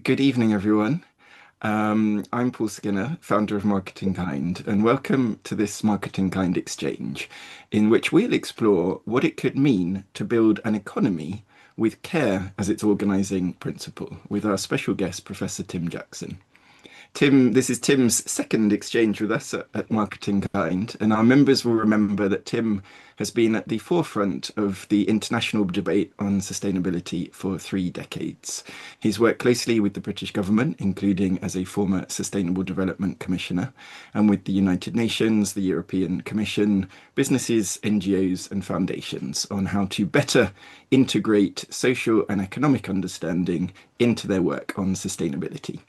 good evening, everyone. I'm Paul Skinner, founder of MarketingKind, and welcome to this MarketingKind exchange, in which we'll explore what it could mean to build an economy with care as its organizing principle, with our special guest, Professor Tim Jackson. Tim, this is Tim's second exchange with us at Marketing Kind, and our members will remember that Tim has been at the forefront of the international debate on sustainability for 3 decades. He's worked closely with the British government, including as a former Sustainable Development Commissioner, and with the United Nations, the European Commission, businesses, NGOs, and foundations on how to better integrate social and economic understanding into their work on sustainability.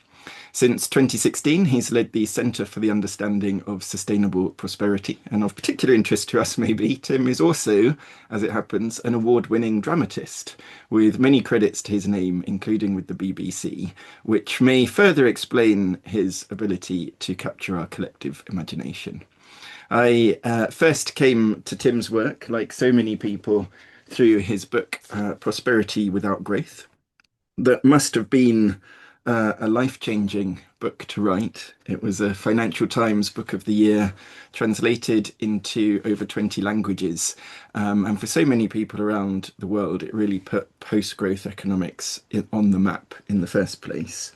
Since 2016, he's led the Centre for the Understanding of Sustainable Prosperity, and of particular interest to us maybe, Tim is also, as it happens, an award-winning dramatist, with many credits to his name, including with the BBC, which may further explain his ability to capture our collective imagination. I first came to Tim's work, like so many people, through his book, Prosperity Without Growth. That must have been a life-changing book to write. It was a Financial Times Book of the Year, translated into over 20 languages. And for so many people around the world, it really put post-growth economics on the map in the first place.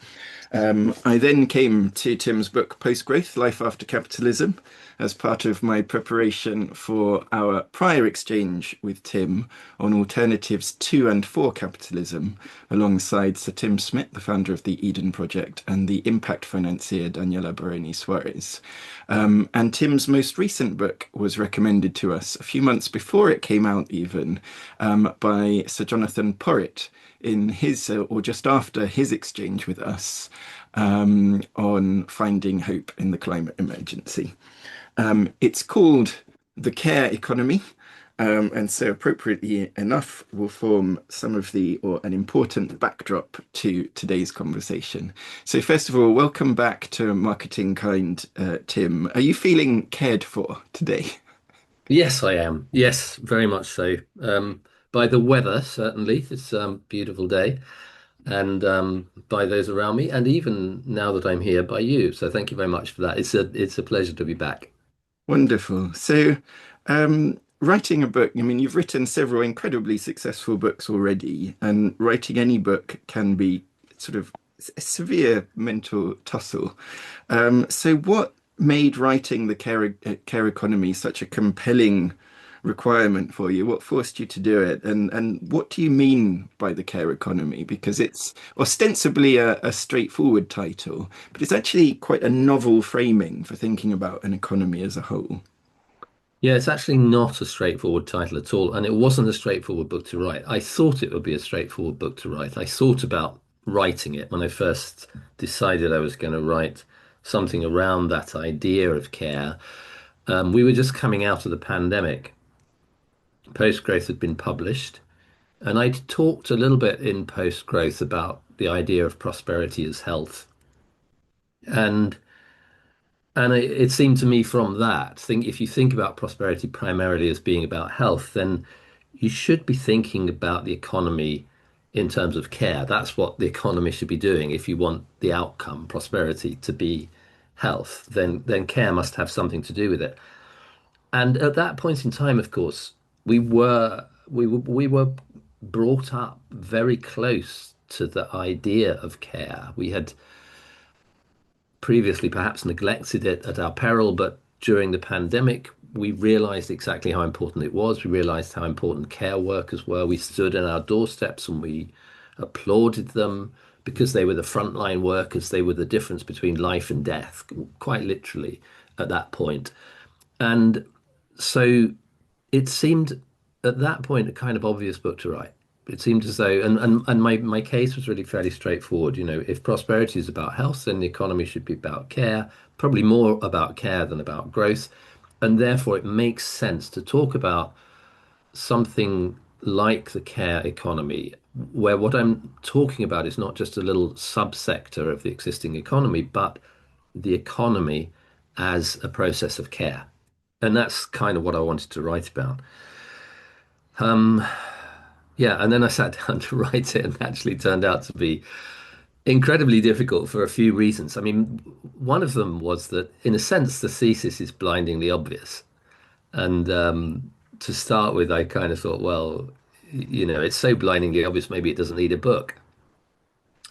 I then came to Tim's book, Post-Growth, Life After Capitalism, as part of my preparation for our prior exchange with Tim on alternatives to and for capitalism, alongside Sir Tim Smith, the founder of the Eden Project, and the impact financier Daniela Baroni Suarez. And Tim's most recent book was recommended to us a few months before it came out even, by Sir Jonathan Porritt, in his or just after his exchange with us on finding hope in the climate emergency. It's called The Care Economy, and so appropriately enough will form some of the or an important backdrop to today's conversation. So first of all, welcome back to Marketing Kind, Tim. Are you feeling cared for today? Yes, I am. Yes, very much so. By the weather, certainly. It's a beautiful day. And by those around me, and even now that I'm here, by you. So thank you very much for that. It's a pleasure to be back. Wonderful. So, writing a book, I mean, you've written several incredibly successful books already, and writing any book can be sort of a severe mental tussle. So, what made writing the care economy such a compelling requirement for you? What forced you to do it? And what do you mean by the care economy? Because it's ostensibly a straightforward title, but it's actually quite a novel framing for thinking about an economy as a whole. Yeah, it's actually not a straightforward title at all, and it wasn't a straightforward book to write. I thought it would be a straightforward book to write. I thought about writing it when I first decided I was going to write something around that idea of care. We were just coming out of the pandemic. Post Growth had been published, and I'd talked a little bit in Post Growth about the idea of prosperity as health. And it seemed to me from that, if you think about prosperity primarily as being about health, then you should be thinking about the economy in terms of care. That's what the economy should be doing. If you want the outcome, prosperity, to be health, then care must have something to do with it. And at that point in time, of course, we were brought up very close to the idea of care. We had previously perhaps neglected it at our peril, but during the pandemic, we realized exactly how important it was. We realized how important care workers were. We stood on our doorsteps and we applauded them because they were the frontline workers. They were the difference between life and death, quite literally at that point. And so it seemed at that point a kind of obvious book to write. It seemed as though, and my case was really fairly straightforward. You know, if prosperity is about health, then the economy should be about care, probably more about care than about growth. And therefore, it makes sense to talk about something like the care economy, where what I'm talking about is not just a little subsector of the existing economy, but the economy as a process of care. And that's kind of what I wanted to write about. Um, yeah, and then I sat down to write it, and actually turned out to be incredibly difficult for a few reasons. I mean, one of them was that, in a sense, the thesis is blindingly obvious. And to start with, I kind of thought, well, it's so blindingly obvious, maybe it doesn't need a book.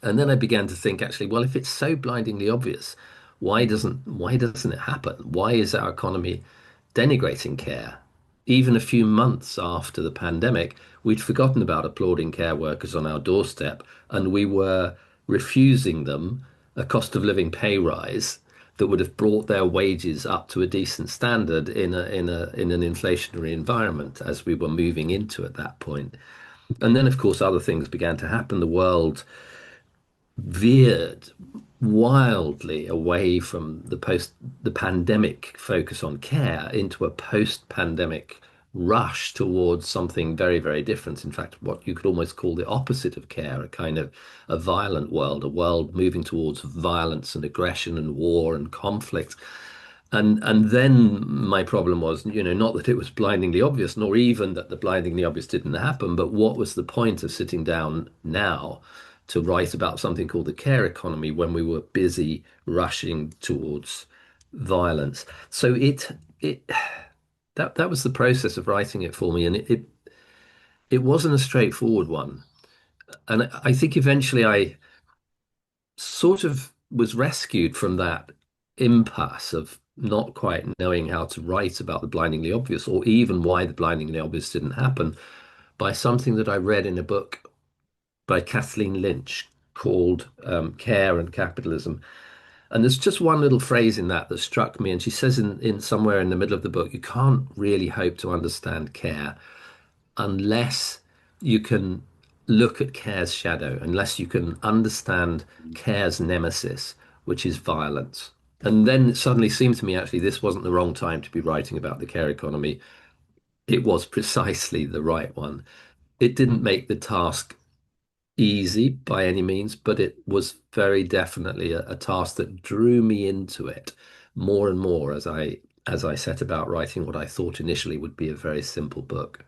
And then I began to think, actually, well, if it's so blindingly obvious, why doesn't it happen? Why is our economy denigrating care? Even a few months after the pandemic, we'd forgotten about applauding care workers on our doorstep, and we were refusing them a cost of living pay rise that would have brought their wages up to a decent standard in an inflationary environment as we were moving into at that point. And then, of course, other things began to happen. The world veered wildly away from the pandemic focus on care into a post-pandemic rush towards something very, very different. In fact, what you could almost call the opposite of care, a kind of a violent world, a world moving towards violence and aggression and war and conflict. And then my problem was, not that it was blindingly obvious, nor even that the blindingly obvious didn't happen, but what was the point of sitting down now to write about something called the care economy when we were busy rushing towards violence? So it that was the process of writing it for me, and it wasn't a straightforward one. And I think eventually I sort of was rescued from that impasse of not quite knowing how to write about the blindingly obvious or even why the blindingly obvious didn't happen by something that I read in a book by Kathleen Lynch called Care and Capitalism. And there's just one little phrase in that that struck me. And she says in somewhere in the middle of the book, you can't really hope to understand care unless you can look at care's shadow, unless you can understand care's nemesis, which is violence. And then it suddenly seemed to me actually this wasn't the wrong time to be writing about the care economy. It was precisely the right one. It didn't make the task easy by any means, but it was very definitely a task that drew me into it more and more as I set about writing what I thought initially would be a very simple book.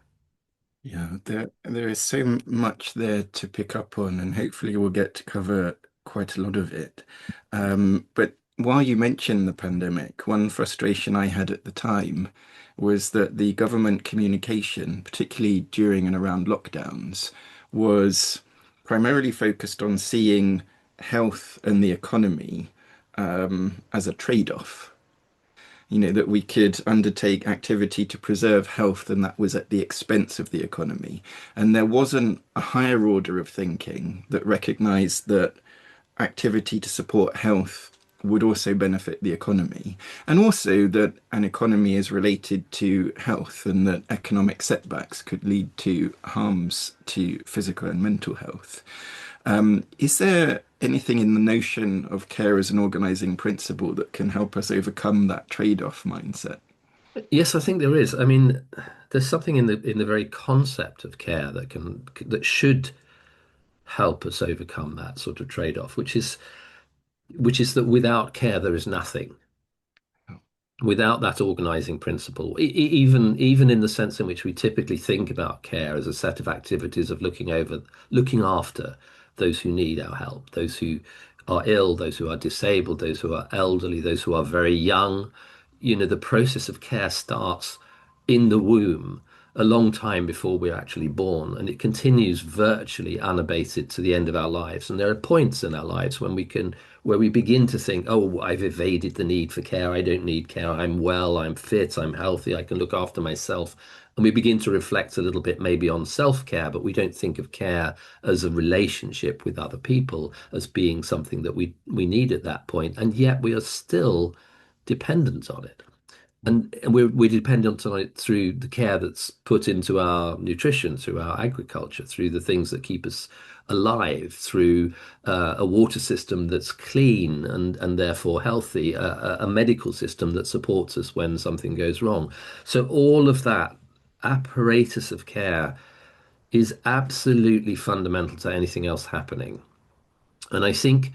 Yeah, there is so much there to pick up on, and hopefully we'll get to cover quite a lot of it. But while you mentioned the pandemic, one frustration I had at the time was that the government communication, particularly during and around lockdowns, was primarily focused on seeing health and the economy as a trade-off. That we could undertake activity to preserve health, and that was at the expense of the economy. And there wasn't a higher order of thinking that recognized that activity to support health would also benefit the economy, and also that an economy is related to health, and that economic setbacks could lead to harms to physical and mental health. Is there anything in the notion of care as an organizing principle that can help us overcome that trade-off mindset? Yes, I think there is. I mean, there's something in the very concept of care that should help us overcome that sort of trade-off, which is that without care there is nothing. Without that organizing principle, even in the sense in which we typically think about care as a set of activities of looking after those who need our help, those who are ill, those who are disabled, those who are elderly, those who are very young. The process of care starts in the womb a long time before we're actually born, and it continues virtually unabated to the end of our lives. And there are points in our lives where we begin to think, oh, I've evaded the need for care. I don't need care. I'm well, I'm fit, I'm healthy, I can look after myself. And we begin to reflect a little bit maybe on self-care, but we don't think of care as a relationship with other people as being something that we need at that point. And yet we are still dependent on it. And we're dependent on it through the care that's put into our nutrition, through our agriculture, through the things that keep us alive, through a water system that's clean and therefore healthy, a medical system that supports us when something goes wrong. So all of that apparatus of care is absolutely fundamental to anything else happening. And I think,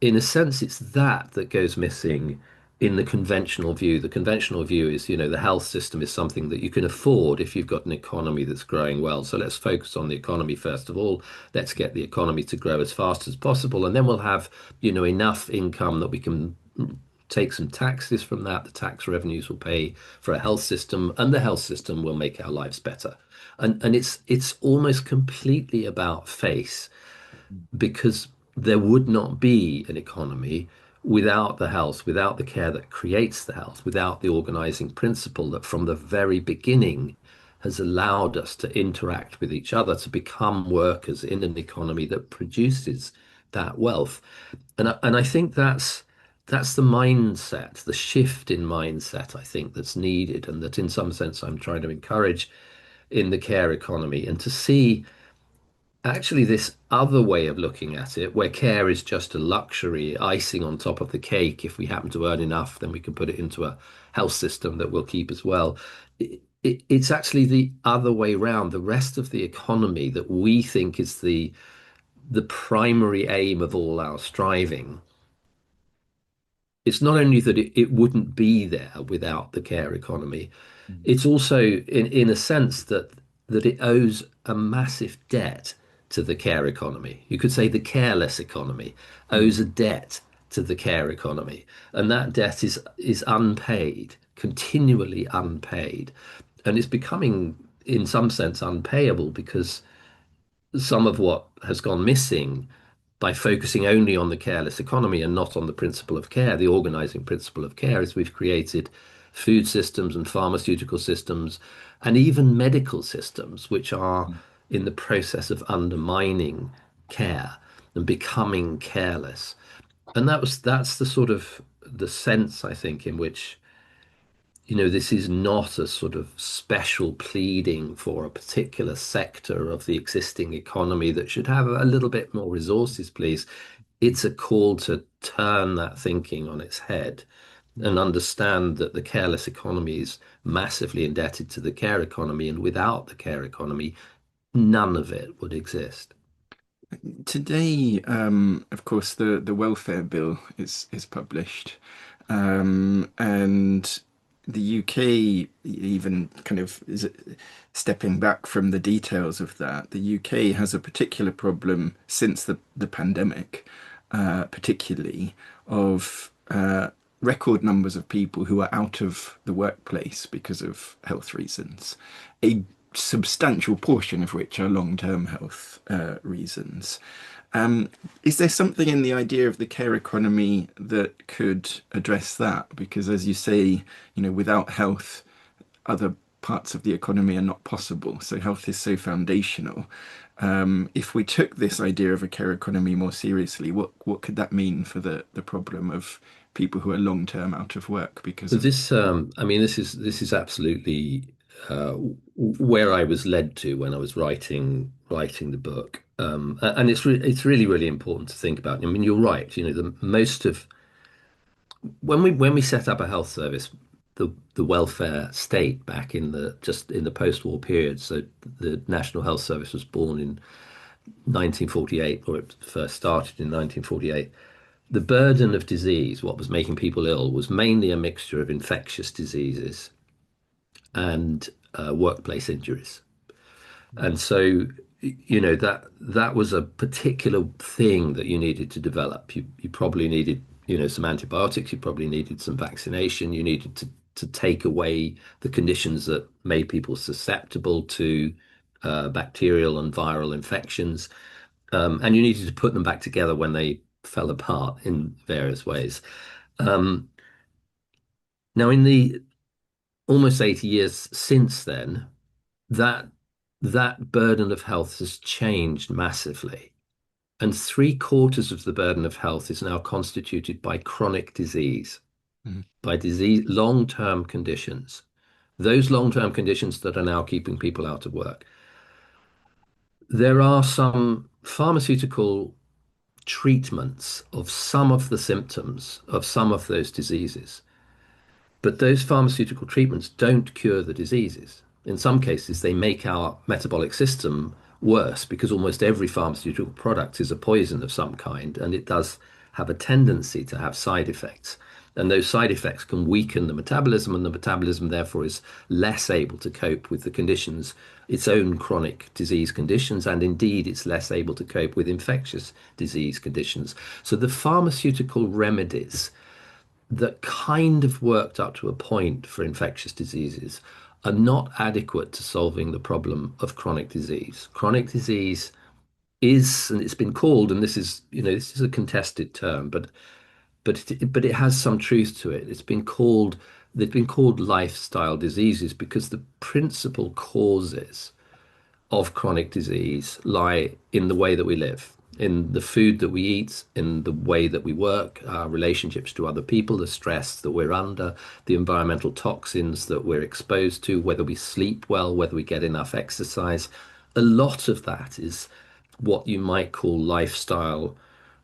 in a sense, it's that that goes missing in the conventional view. The conventional view is, the health system is something that you can afford if you've got an economy that's growing well. So let's focus on the economy first of all. Let's get the economy to grow as fast as possible, and then we'll have, enough income that we can take some taxes from that. The tax revenues will pay for a health system, and the health system will make our lives better. And it's almost completely about face because there would not be an economy without the health, without the care that creates the health, without the organizing principle that from the very beginning has allowed us to interact with each other, to become workers in an economy that produces that wealth. And I think that's the mindset, the shift in mindset, I think, that's needed, and that in some sense I'm trying to encourage in the care economy, and to see actually this other way of looking at it, where care is just a luxury, icing on top of the cake. If we happen to earn enough, then we can put it into a health system that will keep as well. It's actually the other way round. The rest of the economy that we think is the primary aim of all our striving, it's not only that it wouldn't be there without the care economy, Mm. it's also in a sense that it owes a massive debt to the care economy. You could say the careless economy owes Mm. a debt to the care economy, and that debt is unpaid, continually unpaid, and it's becoming, in some sense, unpayable because some of what has gone missing by focusing only on the careless economy and not on the principle of care, the organizing principle of care, is we've created food systems and pharmaceutical systems and even medical systems which are Mm. in the process of undermining care and becoming careless. And that's the sort of the sense, I think, in which this is not a sort of special pleading for a particular sector of the existing economy that should have a little bit more resources, please. It's a call to turn that thinking on its head and Mm. understand that the careless economy is massively indebted to the care economy, and without the care economy, none of it would exist. Today, of course, the welfare bill is published, and the UK even kind of is stepping back from the details of that. The UK has a particular problem since the pandemic, particularly of record numbers of people who are out of the workplace because of health reasons. A substantial portion of which are long-term health reasons. Um, is there something in the idea of the care economy that could address that? Because as you say, without health, other parts of the economy are not possible. So health is so foundational. If we took this idea of a care economy more seriously, what could that mean for the problem of people who are long-term out of work because But of this, I mean, this is absolutely where I was led to when I was writing the book, and it's really really important to think about. I mean, you're right. The most of when we set up a health service, the welfare state back in the just in the post-war period. So the National Health Service was born in 1948, or it first started in 1948. The burden of disease, what was making people ill, was mainly a mixture of infectious diseases and workplace injuries. And so, that was a particular thing that you needed to develop. You probably needed, some antibiotics. You probably needed some vaccination. You needed to take away the conditions that made people susceptible to bacterial and viral infections. And you needed to put them back together when they fell apart in various ways. Um, Now, in the almost 80 years since then, that that burden of health has changed massively. And three-quarters of the burden of health is now constituted by chronic disease, Mhm. by disease, long-term conditions, those long-term conditions that are now keeping people out of work. There are some pharmaceutical treatments of some of the symptoms of some of those diseases. But those pharmaceutical treatments don't cure the diseases. In some cases, they make our metabolic system worse because almost every pharmaceutical product is a poison of some kind, and it does have a tendency to have side effects. And those side effects can weaken the metabolism, and the metabolism therefore is less able to cope with the conditions, its own chronic disease conditions, and indeed it's less able to cope with infectious disease conditions. So the pharmaceutical remedies that kind of worked up to a point for infectious diseases are not adequate to solving the problem of chronic disease. Chronic disease is, and it's been called, and this is, this is a contested term, but it has some truth to it. They've been called lifestyle diseases because the principal causes of chronic disease lie in the way that we live, in the food that we eat, in the way that we work, our relationships to other people, the stress that we're under, the environmental toxins that we're exposed to, whether we sleep well, whether we get enough exercise. A lot of that is what you might call lifestyle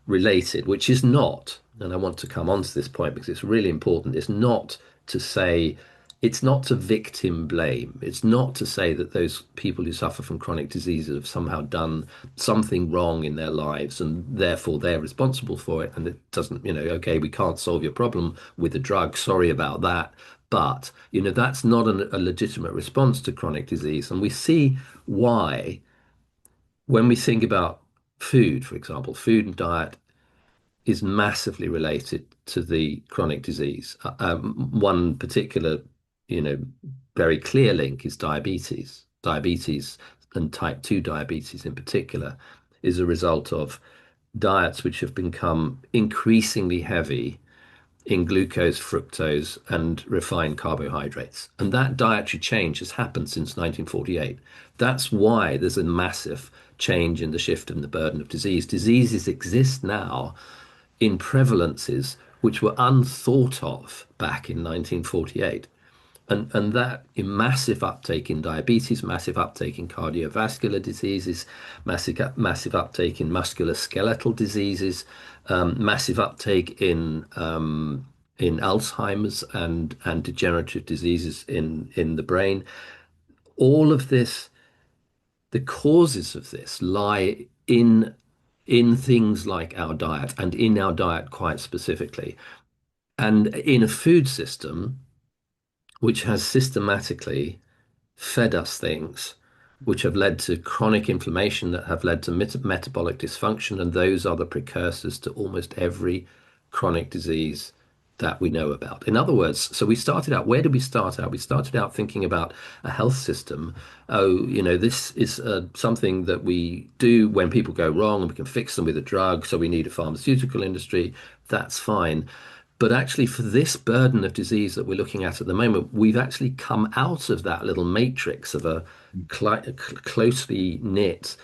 related, which is not, and I want to come on to this point because it's really important, to say, it's not to victim blame. It's not to say that those people who suffer from chronic diseases have somehow done something wrong in their lives and therefore they're responsible for it. And it doesn't, okay, we can't solve your problem with a drug. Sorry about that. But, that's not a legitimate response to chronic disease. And we see why when we think about food, for example, food and diet is massively related to the chronic disease. One particular, you know, very clear link is diabetes. Diabetes and type 2 diabetes in particular is a result of diets which have become increasingly heavy in glucose, fructose, and refined carbohydrates. And that dietary change has happened since 1948. That's why there's a massive change in the shift in the burden of disease. Diseases exist now in prevalences which were unthought of back in 1948. And that massive uptake in diabetes, massive uptake in cardiovascular diseases, massive uptake in musculoskeletal diseases, massive uptake in Alzheimer's and degenerative diseases in the brain. All of this, the causes of this lie in things like our diet and in our diet quite specifically, and in a food system which has systematically fed us things which have led to chronic inflammation that have led to metabolic dysfunction, and those are the precursors to almost every chronic disease that we know about. In other words, so we started out, where did we start out? We started out thinking about a health system. Oh, this is something that we do when people go wrong and we can fix them with a drug. So we need a pharmaceutical industry. That's fine. But actually, for this burden of disease that we're looking at the moment, we've actually come out of that little matrix of a closely knit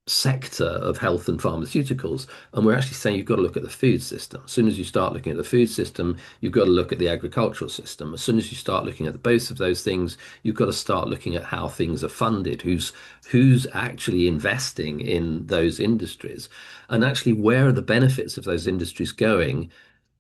sector of health and pharmaceuticals. And we're actually saying you've got to look at the food system. As soon as you start looking at the food system, you've got to look at the agricultural system. As soon as you start looking at both of those things, you've got to start looking at how things are funded, who's actually investing in those industries, and actually where are the benefits of those industries going,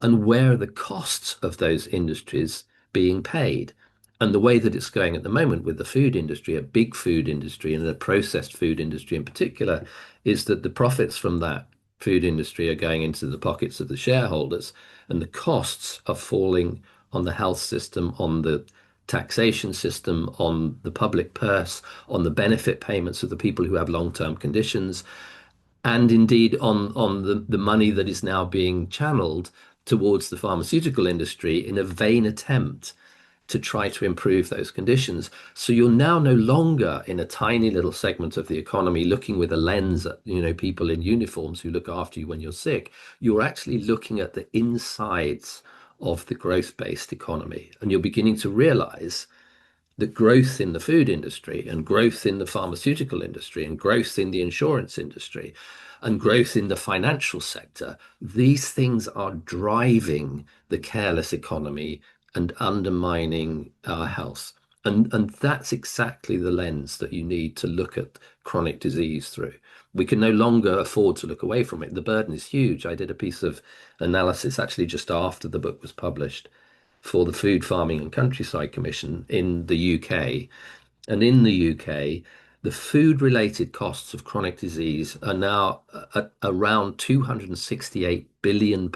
and where are the costs of those industries being paid. And the way that it's going at the moment with the food industry, a big food industry and the processed food industry in particular, is that the profits from that food industry are going into the pockets of the shareholders, and the costs are falling on the health system, on the taxation system, on the public purse, on the benefit payments of the people who have long-term conditions, and indeed on the money that is now being channeled towards the pharmaceutical industry in a vain attempt to try to improve those conditions. So you're now no longer in a tiny little segment of the economy looking with a lens at, people in uniforms who look after you when you're sick. You're actually looking at the insides of the growth-based economy. And you're beginning to realize that growth in the food industry and growth in the pharmaceutical industry and growth in the insurance industry and growth in the financial sector, these things are driving the careless economy and undermining our health. And that's exactly the lens that you need to look at chronic disease through. We can no longer afford to look away from it. The burden is huge. I did a piece of analysis actually just after the book was published for the Food, Farming and Countryside Commission in the UK. And in the UK, the food-related costs of chronic disease are now at around £268 billion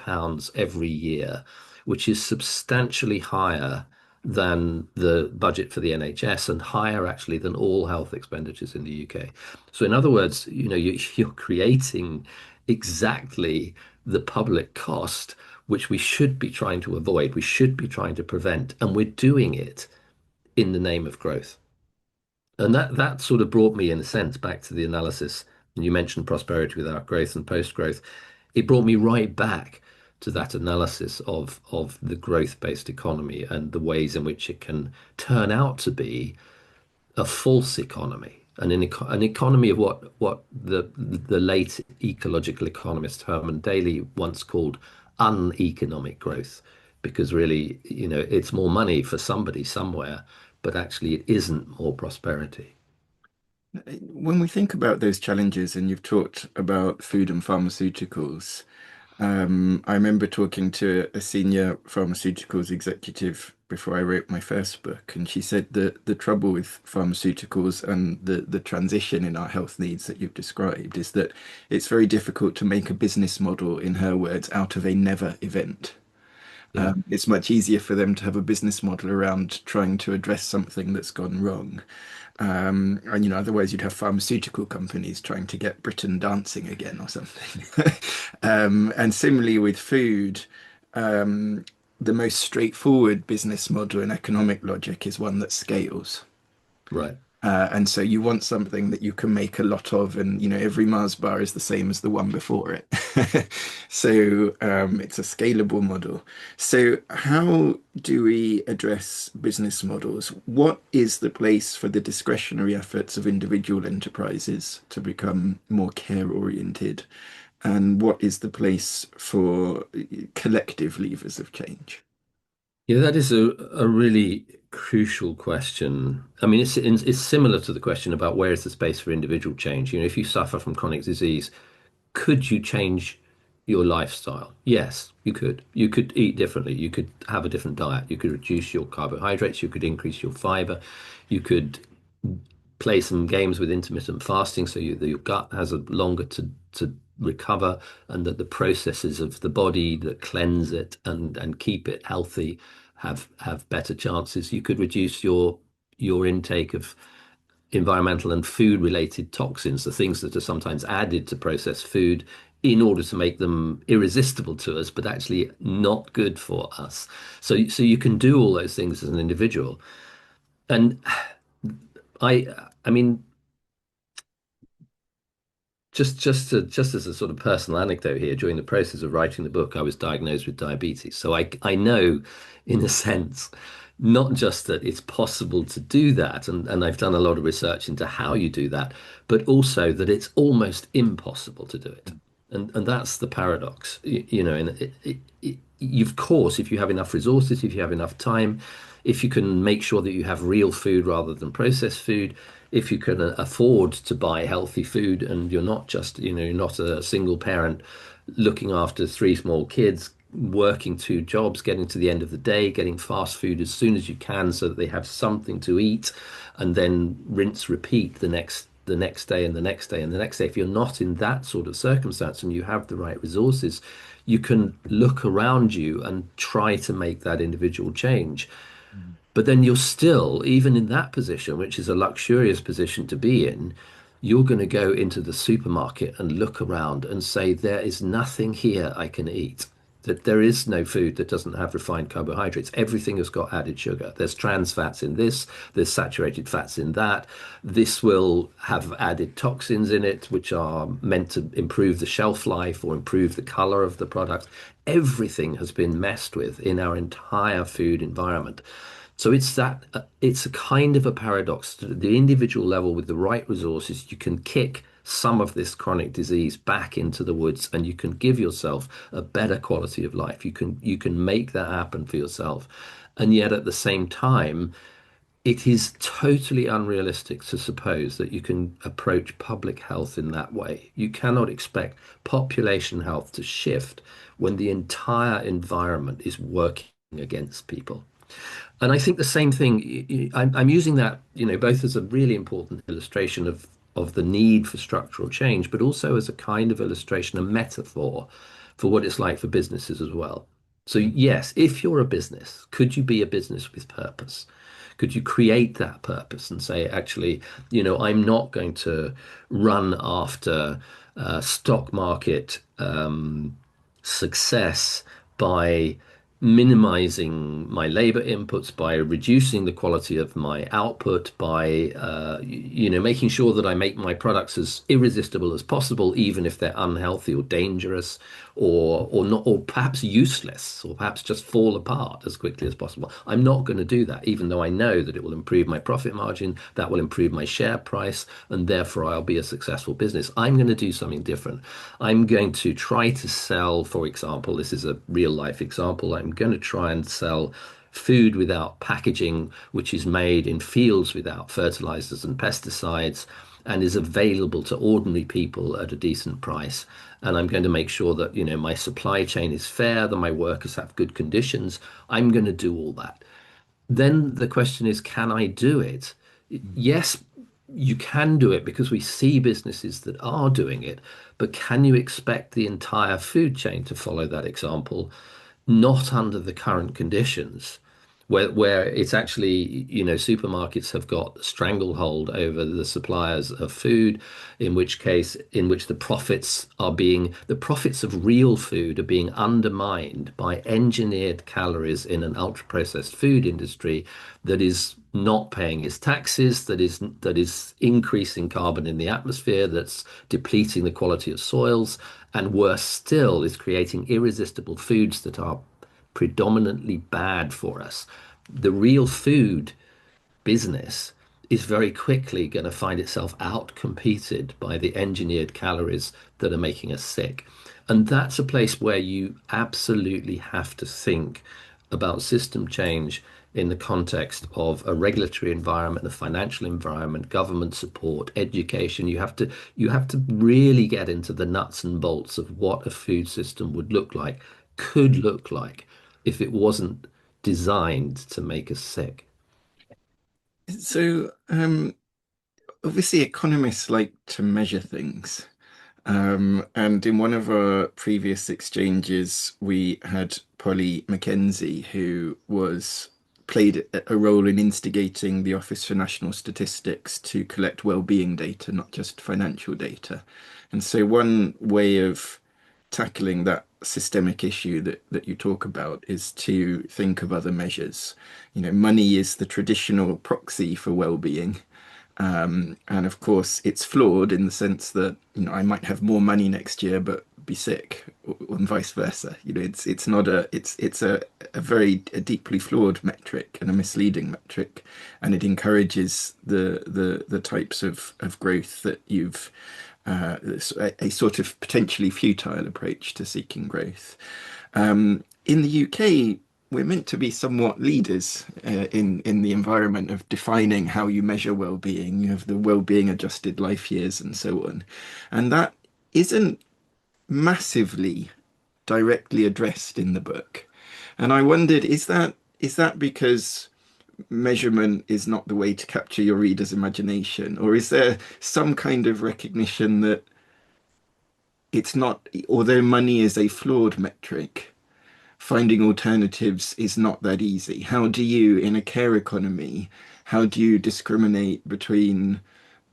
every year, which is substantially higher than the budget for the NHS and higher actually than all health expenditures in the UK. So in other words, you're creating exactly the public cost which we should be trying to avoid, we should be trying to prevent, and we're doing it in the name of growth. And that sort of brought me, in a sense, back to the analysis. And you mentioned prosperity without growth and post-growth. It brought me right back to that analysis of the growth-based economy and the ways in which it can turn out to be a false economy, an economy of what the late ecological economist Herman Daly once called uneconomic growth, because really, it's more money for somebody somewhere, but actually it isn't more prosperity. When we think about those challenges, and you've talked about food and pharmaceuticals, I remember talking to a senior pharmaceuticals executive before I wrote my first book, and she said that the trouble with pharmaceuticals and the transition in our health needs that you've described is that it's very difficult to make a business model, in her words, out of a never event. Yeah. It's much easier for them to have a business model around trying to address something that's gone wrong. And otherwise you'd have pharmaceutical companies trying to get Britain dancing again or something. And similarly with food, um, the most straightforward business model and economic logic is one that scales. Right. And so you want something that you can make a lot of, and every Mars bar is the same as the one before it. So it's a scalable model. So how do we address business models? What is the place for the discretionary efforts of individual enterprises to become more care oriented? And what is the place for collective levers of change? Yeah, that is a really crucial question. I mean, it's similar to the question about where is the space for individual change. If you suffer from chronic disease, could you change your lifestyle? Yes, you could. You could eat differently. You could have a different diet. You could reduce your carbohydrates. You could increase your fiber. You could play some games with intermittent fasting so your gut has a longer to recover, and that the processes of the body that cleanse it and keep it healthy have better chances. You could reduce your intake of environmental and food related toxins, the things that are sometimes added to processed food in order to make them irresistible to us, but actually not good for us. So you can do all those things as an individual. And I mean, just as a sort of personal anecdote here, during the process of writing the book, I was diagnosed with diabetes. So I know, in a sense, not just that it's possible to do that, and I've done a lot of research into how you do that, but also that it's almost impossible to do it. And that's the paradox, and of course, if you have enough resources, if you have enough time, if you can make sure that you have real food rather than processed food, if you can afford to buy healthy food, and you're not just, you're not a single parent looking after three small kids, working two jobs, getting to the end of the day, getting fast food as soon as you can so that they have something to eat, and then rinse, repeat the next day and the next day and the next day. If you're not in that sort of circumstance and you have the right resources, you can look around you and try to make that individual change. But then you're still, even in that position, which is a luxurious position to be in, you're going to go into the supermarket and look around and say, there is nothing here I can eat. That there is no food that doesn't have refined carbohydrates. Everything has got added sugar. There's trans fats in this, there's saturated fats in that. This will have added toxins in it, which are meant to improve the shelf life or improve the color of the product. Everything has been messed with in our entire food environment. So it's a kind of a paradox. At the individual level, with the right resources, you can kick some of this chronic disease back into the woods, and you can give yourself a better quality of life. You can make that happen for yourself. And yet at the same time, it is totally unrealistic to suppose that you can approach public health in that way. You cannot expect population health to shift when the entire environment is working against people. And I think the same thing, I'm using that, both as a really important illustration of the need for structural change, but also as a kind of illustration, a metaphor for what it's like for businesses as well. So, yes, if you're a business, could you be a business with purpose? Could you create that purpose and say, actually, I'm not going to run after stock market success by minimizing my labor inputs, by reducing the quality of my output, by making sure that I make my products as irresistible as possible, even if they're unhealthy or dangerous, or not, or perhaps useless, or perhaps just fall apart as quickly as possible. I'm not going to do that, even though I know that it will improve my profit margin, that will improve my share price, and therefore I'll be a successful business. I'm going to do something different. I'm going to try to sell, for example, this is a real life example. I'm going to try and sell food without packaging, which is made in fields without fertilizers and pesticides and is available to ordinary people at a decent price. And I'm going to make sure that, my supply chain is fair, that my workers have good conditions. I'm going to do all that. Then the question is, can I do it? Yes, you can do it because we see businesses that are doing it, but can you expect the entire food chain to follow that example? Not under the current conditions, where it's actually, supermarkets have got stranglehold over the suppliers of food, in which the profits of real food are being undermined by engineered calories in an ultra processed food industry that is not paying its taxes, that is increasing carbon in the atmosphere, that's depleting the quality of soils, and worse still, is creating irresistible foods that are predominantly bad for us. The real food business is very quickly going to find itself outcompeted by the engineered calories that are making us sick. And that's a place where you absolutely have to think about system change in the context of a regulatory environment, a financial environment, government support, education. You have to really get into the nuts and bolts of what a food system would look like, could look like, if it wasn't designed to make us sick. So, obviously, economists like to measure things. And in one of our previous exchanges, we had Polly Mackenzie, who was played a role in instigating the Office for National Statistics to collect well-being data, not just financial data. And so one way of tackling that systemic issue that you talk about is to think of other measures. Money is the traditional proxy for well-being. And of course, it's flawed in the sense that, I might have more money next year, but be sick, and vice versa. It's not a very deeply flawed metric and a misleading metric, and it encourages the types of growth that you've a sort of potentially futile approach to seeking growth. In the UK, we're meant to be somewhat leaders in the environment of defining how you measure well-being. You have the well-being adjusted life years and so on, and that isn't massively directly addressed in the book. And I wondered, is that because measurement is not the way to capture your reader's imagination, or is there some kind of recognition that it's not, although money is a flawed metric, finding alternatives is not that easy. How do you, in a care economy, how do you discriminate between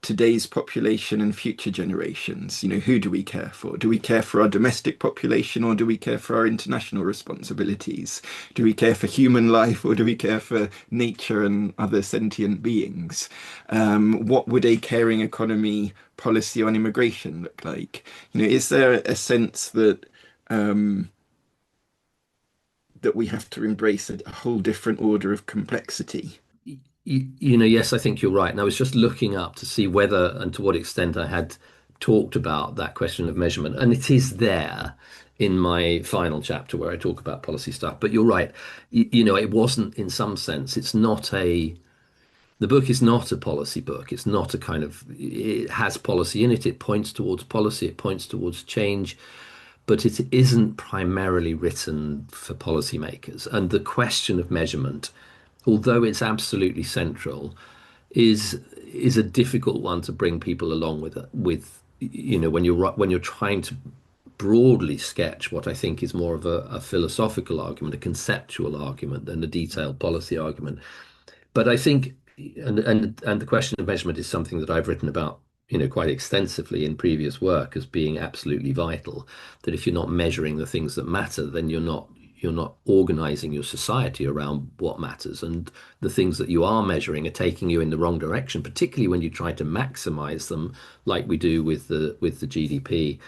today's population and future generations? Who do we care for? Do we care for our domestic population, or do we care for our international responsibilities? Do we care for human life, or do we care for nature and other sentient beings? What would a caring economy policy on immigration look like? Is there a sense that we have to embrace a whole different order of complexity? Yes, I think you're right. And I was just looking up to see whether and to what extent I had talked about that question of measurement. And it is there in my final chapter where I talk about policy stuff. But you're right. It wasn't, in some sense, the book is not a policy book. It's not it has policy in it. It points towards policy. It points towards change. But it isn't primarily written for policymakers. And the question of measurement, although it's absolutely central, is a difficult one to bring people along with when you're trying to broadly sketch what I think is more of a philosophical argument, a conceptual argument than a detailed policy argument. But I think, and the question of measurement is something that I've written about, quite extensively in previous work as being absolutely vital. That if you're not measuring the things that matter, then you're not organizing your society around what matters. And the things that you are measuring are taking you in the wrong direction, particularly when you try to maximize them, like we do with the GDP.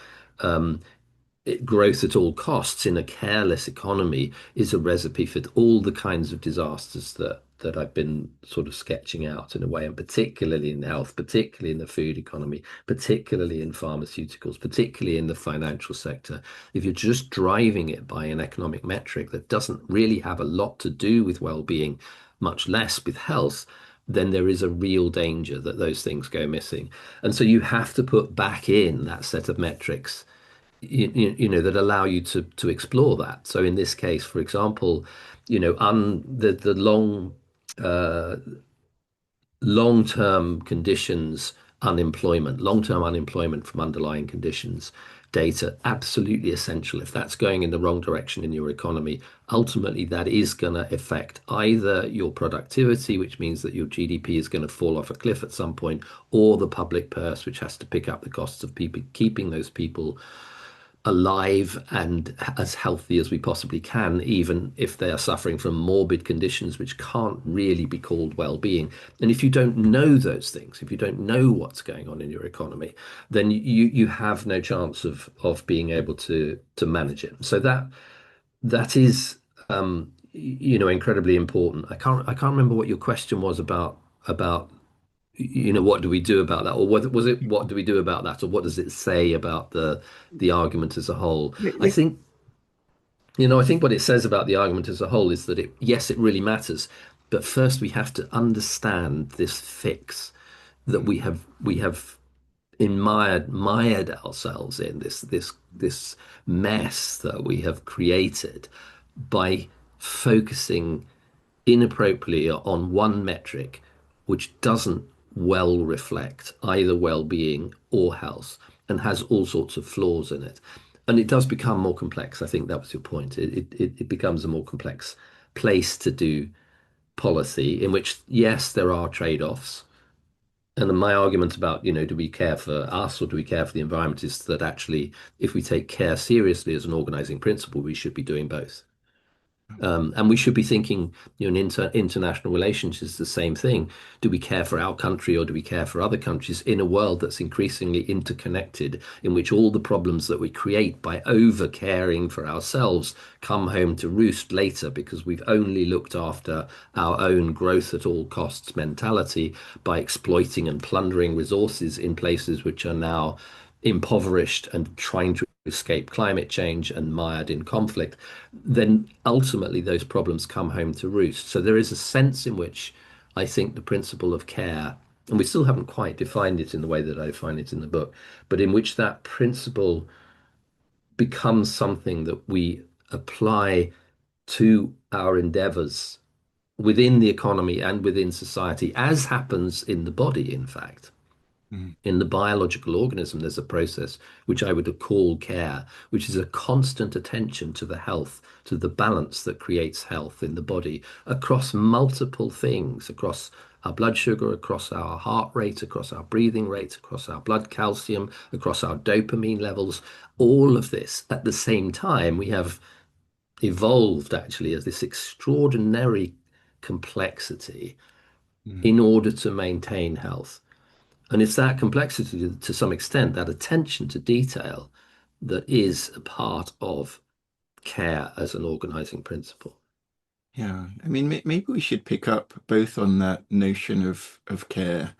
Growth at all costs in a careless economy is a recipe for all the kinds of disasters that I've been sort of sketching out in a way, and particularly in health, particularly in the food economy, particularly in pharmaceuticals, particularly in the financial sector. If you're just driving it by an economic metric that doesn't really have a lot to do with well-being, much less with health, then there is a real danger that those things go missing. And so you have to put back in that set of metrics that allow you to explore that. So in this case, for example, the uh, long-term conditions unemployment, long-term unemployment from underlying conditions data, absolutely essential. If that's going in the wrong direction in your economy, ultimately that is going to affect either your productivity, which means that your GDP is going to fall off a cliff at some point, or the public purse, which has to pick up the costs of people keeping those people alive and as healthy as we possibly can, even if they are suffering from morbid conditions which can't really be called well-being. And if you don't know those things, if you don't know what's going on in your economy, then you have no chance of being able to manage it. So that is incredibly important. I can't remember what your question was about what do we do about that, or what was it, what do we do about that, or what does it say about the argument as a whole? I Yes. think, I think what it says about the argument as a whole is that yes, it really matters, but first we have to understand this fix that we have mired ourselves in, this mess that we have created by focusing inappropriately on one metric which doesn't well reflect either well-being or health and has all sorts of flaws in it. And it does become more complex. I think that was your point. It becomes a more complex place to do policy in which, yes, there are trade-offs. And my argument about, do we care for us or do we care for the environment is that actually, if we take care seriously as an organizing principle, we should be doing both. And we should be thinking, in international relations is the same thing. Do we care for our country or do we care for other countries in a world that's increasingly interconnected, in which all the problems that we create by over caring for ourselves come home to roost later because we've only looked after our own growth at all costs mentality by exploiting and plundering resources in places which are now impoverished and trying to escape climate change and mired in conflict, then ultimately those problems come home to roost. So there is a sense in which I think the principle of care, and we still haven't quite defined it in the way that I define it in the book, but in which that principle becomes something that we apply to our endeavors within the economy and within society, as happens in the body, in fact. Mm. In the biological organism, there's a process which I would call care, which is a constant attention to the health, to the balance that creates health in the body across multiple things, across our blood sugar, across our heart rate, across our breathing rate, across our blood calcium, across our dopamine levels. All of this at the same time, we have evolved actually as this extraordinary complexity Mm. in order to maintain health. And it's that complexity to some extent, that attention to detail, that is a part of care as an organizing principle. Yeah, I mean, maybe we should pick up both on that notion of care,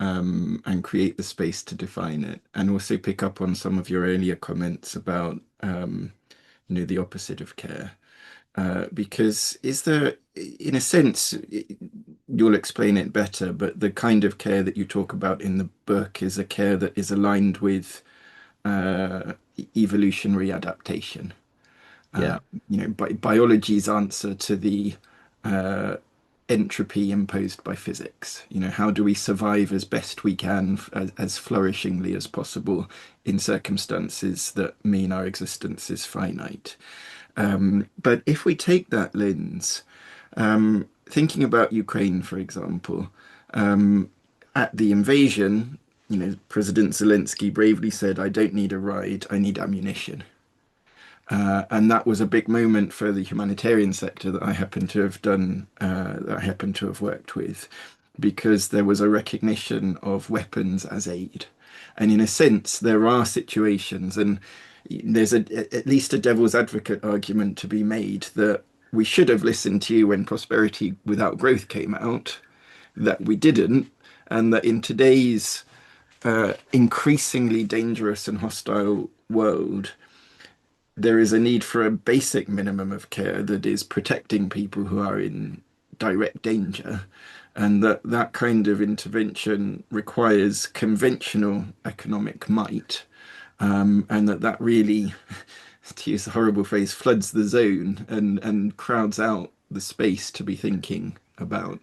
and create the space to define it, and also pick up on some of your earlier comments about the opposite of care. Because is there, in a sense, you'll explain it better, but the kind of care that you talk about in the book is a care that is aligned with evolutionary adaptation. Yeah, Biology's answer to the uh, entropy imposed by physics. How do we survive as best we can, as flourishingly as possible in circumstances that mean our existence is finite? But if we take that lens, thinking about Ukraine, for example, at the invasion, President Zelensky bravely said, "I don't need a ride, I need ammunition." And that was a big moment for the humanitarian sector that I happen to have done, that I happen to have worked with, because there was a recognition of weapons as aid. And in a sense, there are situations, and there's at least a devil's advocate argument to be made that we should have listened to you when Prosperity Without Growth came out, that we didn't, and that in today's increasingly dangerous and hostile world, there is a need for a basic minimum of care that is protecting people who are in direct danger, and that kind of intervention requires conventional economic might, and that really, to use a horrible phrase, floods the zone and crowds out the space to be thinking about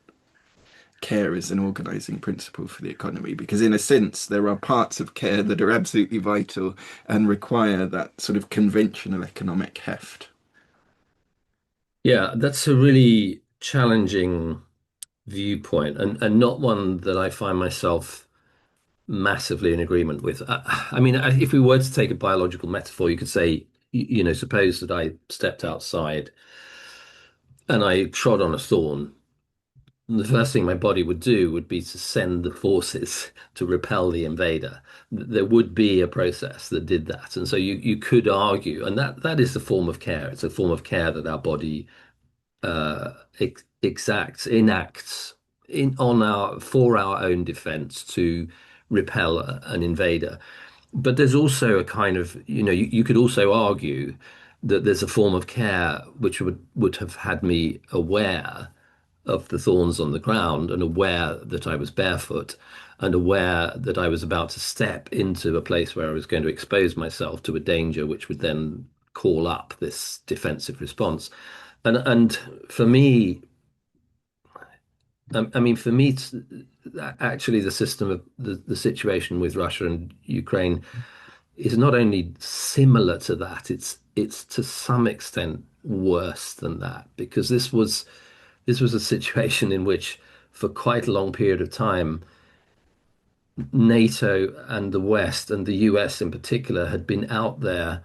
care as an organizing principle for the economy, because in a sense there are parts of care that are absolutely vital and require that sort of conventional economic heft. Yeah, that's a really challenging viewpoint and not one that I find myself massively in agreement with. I mean, if we were to take a biological metaphor, you could say, suppose that I stepped outside and I trod on a thorn. And the first thing my body would do would be to send the forces to repel the invader. There would be a process that did that. And so you could argue, and that is a form of care. It's a form of care that our body enacts in on our for our own defense to repel an invader. But there's also a kind of, you could also argue that there's a form of care which would have had me aware of the thorns on the ground and aware that I was barefoot and aware that I was about to step into a place where I was going to expose myself to a danger which would then call up this defensive response. And for me, I mean, for me, actually, the system of the situation with Russia and Ukraine is not only similar to that, it's to some extent worse than that, because this was a situation in which, for quite a long period of time, NATO and the West and the US in particular had been out there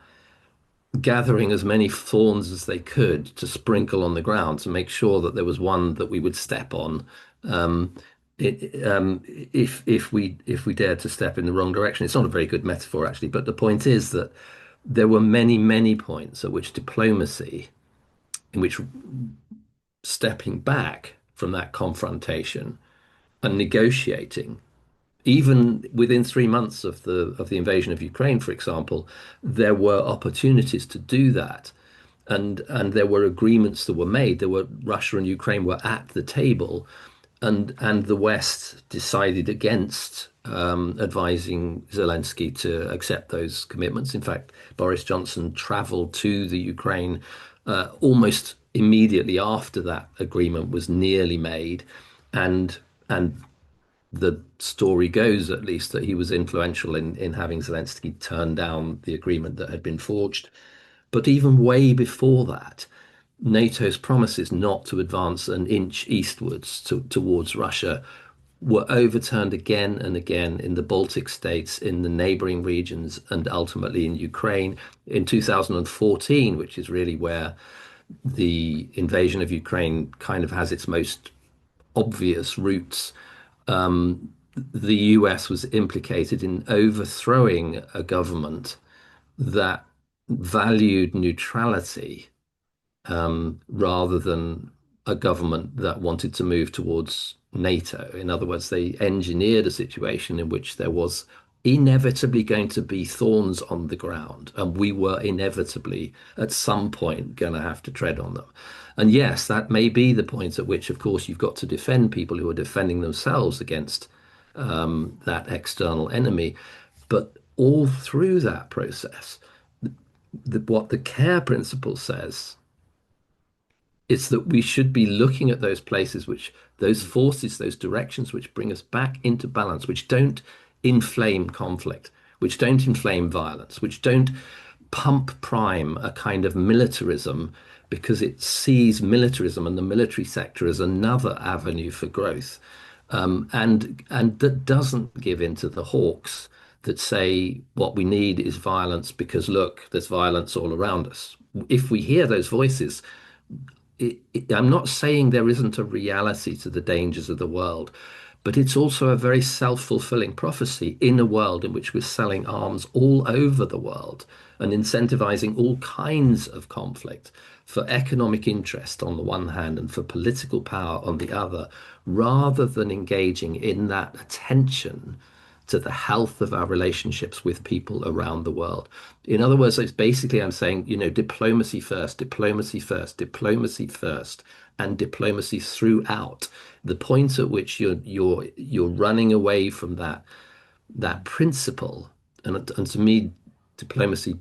gathering as many thorns as they could to sprinkle on the ground to make sure that there was one that we would step on, um, if we dared to step in the wrong direction. It's not a very good metaphor actually, but the point is that there were many points at which diplomacy, in which stepping back from that confrontation and negotiating, even within 3 months of the invasion of Ukraine, for example, there were opportunities to do that, and there were agreements that were made. There were Russia and Ukraine were at the table, and the West decided against advising Zelensky to accept those commitments. In fact, Boris Johnson travelled to the Ukraine almost immediately after that agreement was nearly made, and the story goes, at least, that he was influential in having Zelensky turn down the agreement that had been forged. But even way before that, NATO's promises not to advance an inch eastwards towards Russia were overturned again and again in the Baltic states, in the neighboring regions, and ultimately in Ukraine in 2014, which is really where the invasion of Ukraine kind of has its most obvious roots. The US was implicated in overthrowing a government that valued neutrality, rather than a government that wanted to move towards NATO. In other words, they engineered a situation in which there was inevitably going to be thorns on the ground, and we were inevitably at some point going to have to tread on them. And yes, that may be the point at which, of course, you've got to defend people who are defending themselves against that external enemy. But all through that process, what the care principle says It's that we should be looking at those places which, those forces, those directions which bring us back into balance, which don't inflame conflict, which don't inflame violence, which don't pump prime a kind of militarism because it sees militarism and the military sector as another avenue for growth, and that doesn't give in to the hawks that say what we need is violence because look, there's violence all around us. If we hear those voices, I'm not saying there isn't a reality to the dangers of the world, but it's also a very self-fulfilling prophecy in a world in which we're selling arms all over the world and incentivizing all kinds of conflict for economic interest on the one hand and for political power on the other, rather than engaging in that attention to the health of our relationships with people around the world. In other words, it's basically I'm saying, diplomacy first, diplomacy first, diplomacy first, and diplomacy throughout. The point at which you're running away from that principle, and to me, diplomacy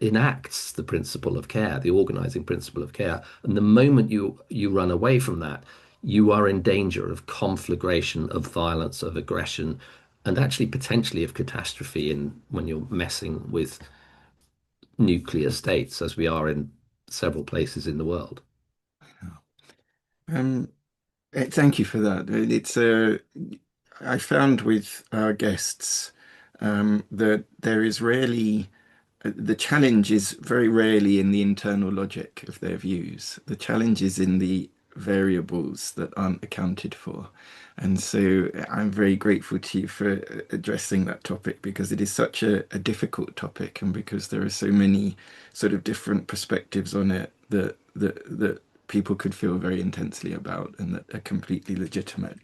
enacts the principle of care, the organizing principle of care. And the moment you run away from that, you are in danger of conflagration, of violence, of aggression, and actually potentially of catastrophe in when you're messing with nuclear states, as we are in several places in the world. Um, Thank you for that. I found with our guests that there is rarely the challenge is very rarely in the internal logic of their views. The challenge is in the variables that aren't accounted for. And so I'm very grateful to you for addressing that topic because it is such a difficult topic and because there are so many sort of different perspectives on it that people could feel very intensely about and that are completely legitimate.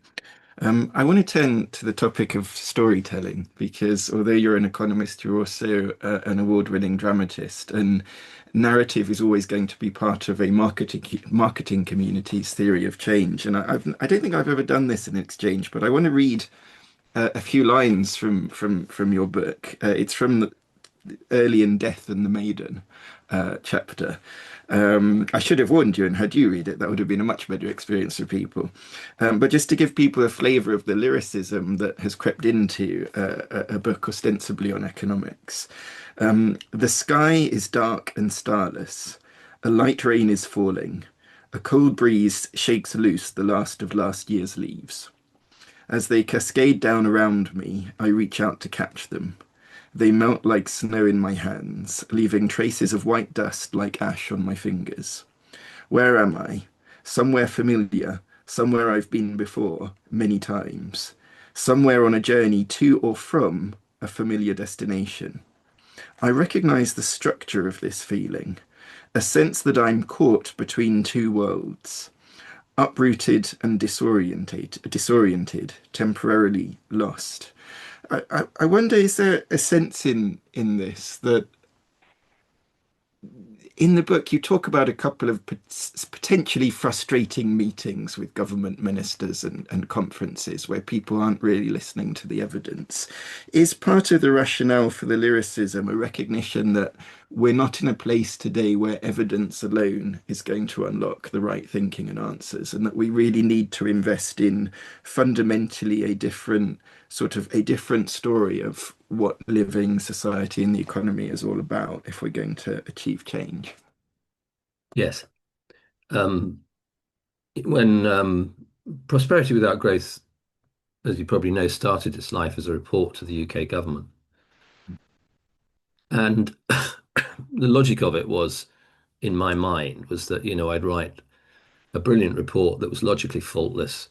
I want to turn to the topic of storytelling because although you're an economist, you're also an award-winning dramatist, and narrative is always going to be part of a marketing community's theory of change. And I don't think I've ever done this in Exchange, but I want to read a few lines from your book. It's from the Early in Death and the Maiden chapter. I should have warned you and had you read it. That would have been a much better experience for people. But just to give people a flavour of the lyricism that has crept into a book ostensibly on economics. The sky is dark and starless. A light rain is falling. A cold breeze shakes loose the last of last year's leaves. As they cascade down around me, I reach out to catch them. They melt like snow in my hands, leaving traces of white dust like ash on my fingers. Where am I? Somewhere familiar, somewhere I've been before, many times. Somewhere on a journey to or from a familiar destination. I recognize the structure of this feeling, a sense that I'm caught between two worlds, uprooted and disoriented, temporarily lost. I wonder, is there a sense in this that in the book you talk about a couple of potentially frustrating meetings with government ministers and conferences where people aren't really listening to the evidence. Is part of the rationale for the lyricism a recognition that we're not in a place today where evidence alone is going to unlock the right thinking and answers, and that we really need to invest in fundamentally a different story of what living society and the economy is all about if we're going to achieve change? Yes. Um, when Prosperity Without Growth, as you probably know, started its life as a report to the UK government. And the logic of it was, in my mind, was that, I'd write a brilliant report that was logically faultless,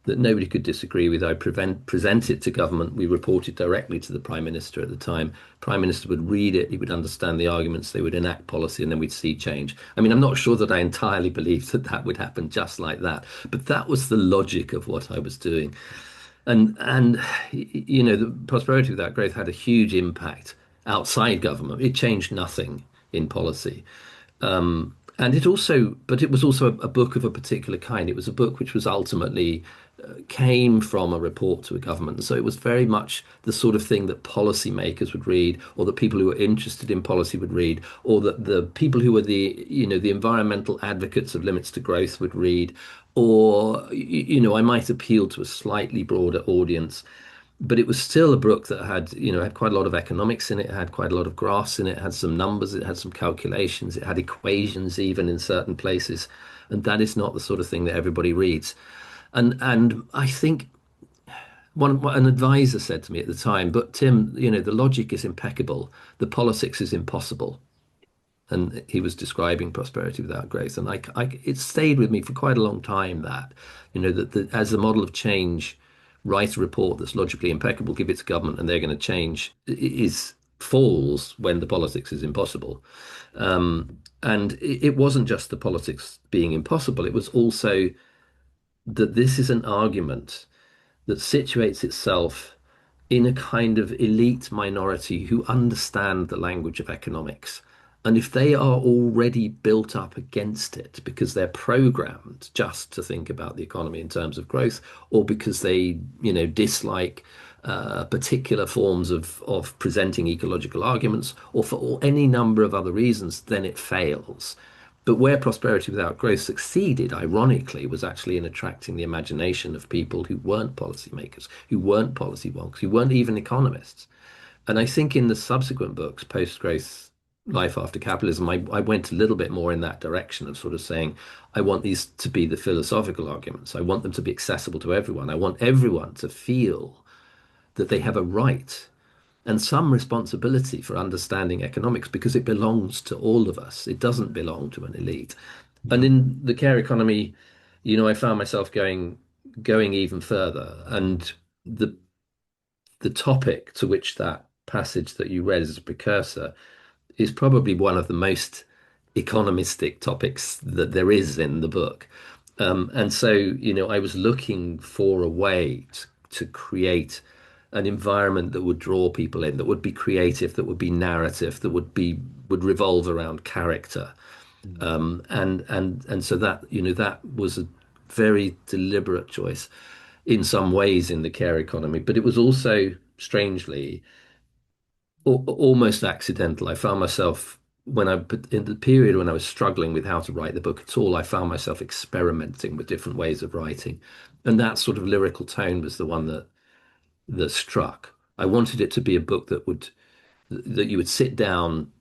that nobody could disagree with. I present it to government. We reported directly to the Prime Minister at the time. Prime Minister would read it, he would understand the arguments, they would enact policy, and then we'd see change. I mean, I'm not sure that I entirely believed that that would happen just like that, but that was the logic of what I was doing. And the Prosperity Without Growth had a huge impact outside government. It changed nothing in policy. And it also, but it was also a book of a particular kind. It was a book which was ultimately came from a report to a government. So it was very much the sort of thing that policymakers would read, or that people who were interested in policy would read, or that the people who were the environmental advocates of limits to growth would read, or I might appeal to a slightly broader audience. But it was still a book that had quite a lot of economics in it, had quite a lot of graphs in it, had some numbers, it had some calculations, it had equations even in certain places. And that is not the sort of thing that everybody reads. And I think an advisor said to me at the time, but Tim, the logic is impeccable, the politics is impossible. And he was describing prosperity without growth. And it stayed with me for quite a long time that, that as a model of change, write a report that's logically impeccable, give it to government, and they're going to change is falls when the politics is impossible. And it wasn't just the politics being impossible, it was also that this is an argument that situates itself in a kind of elite minority who understand the language of economics. And if they are already built up against it because they're programmed just to think about the economy in terms of growth, or because they, dislike particular forms of presenting ecological arguments, or for any number of other reasons, then it fails. But where prosperity without growth succeeded, ironically, was actually in attracting the imagination of people who weren't policymakers, who weren't policy wonks, who weren't even economists. And I think in the subsequent books, Post Growth, Life After Capitalism, I went a little bit more in that direction of sort of saying, I want these to be the philosophical arguments. I want them to be accessible to everyone. I want everyone to feel that they have a right and some responsibility for understanding economics because it belongs to all of us. It doesn't belong to an elite. And Yeah. in the care economy, I found myself going even further. And the the topic to which that passage that you read as a precursor is probably one of the most economistic topics that there is in the book. And so, I was looking for a way to create an environment that would draw people in, that would be creative, that would be narrative, that would revolve around character. Mm. And so that, that was a very deliberate choice in some ways in the care economy, but it was also strangely almost accidental. I found myself in the period when I was struggling with how to write the book at all, I found myself experimenting with different ways of writing. And that sort of lyrical tone was the one that struck. I wanted it to be a book that you would sit down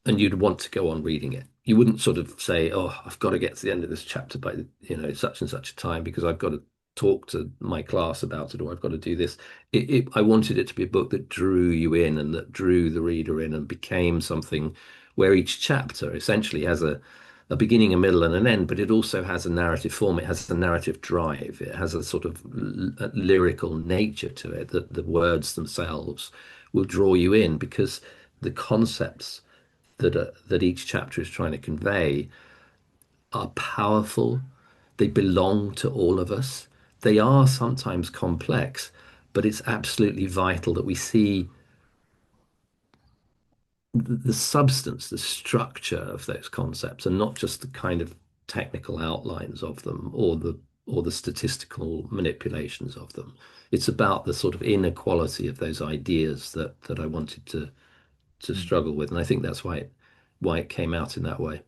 and you'd want to go on reading it. You wouldn't sort of say, "Oh, I've got to get to the end of this chapter by such and such a time because I've got to talk to my class about it, or I've got to do this." I wanted it to be a book that drew you in and that drew the reader in and became something where each chapter essentially has a beginning, a middle, and an end, but it also has a narrative form. It has a narrative drive. It has a sort of lyrical nature to it that the words themselves will draw you in because the concepts that each chapter is trying to convey are powerful. They belong to all of us. They are sometimes complex, but it's absolutely vital that we see the substance, the structure of those concepts, and not just the kind of technical outlines of them or the statistical manipulations of them. It's about the sort of inequality of those ideas that I wanted to Mm. struggle with, and I think that's why it came out in that way.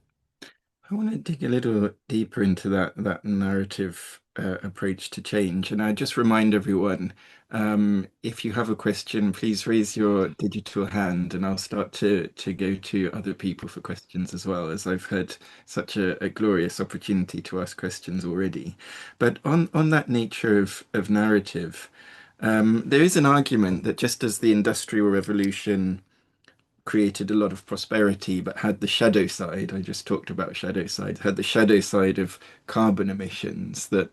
I want to dig a little deeper into that narrative approach to change, and I just remind everyone, if you have a question, please raise your digital hand, and I'll start to go to other people for questions as well, as I've had such a glorious opportunity to ask questions already. But on that nature of narrative, there is an argument that just as the Industrial Revolution created a lot of prosperity, but had the shadow side. I just talked about shadow side. Had the shadow side of carbon emissions that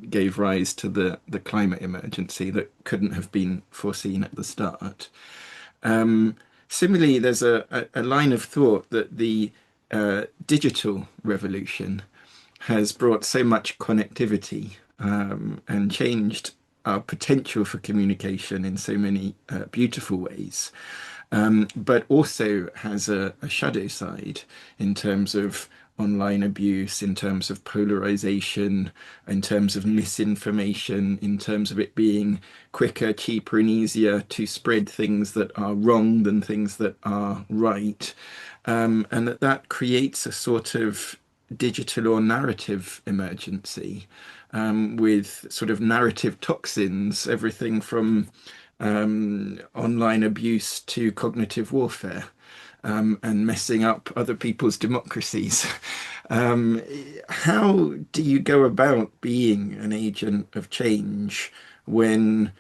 gave rise to the climate emergency that couldn't have been foreseen at the start. Um, Similarly, there's a line of thought that the digital revolution has brought so much connectivity and changed our potential for communication in so many beautiful ways, but also has a shadow side in terms of online abuse, in terms of polarization, in terms of misinformation, in terms of it being quicker, cheaper, and easier to spread things that are wrong than things that are right. And that creates a sort of digital or narrative emergency, with sort of narrative toxins, everything from online abuse to cognitive warfare, and messing up other people's democracies. Um, how do you go about being an agent of change when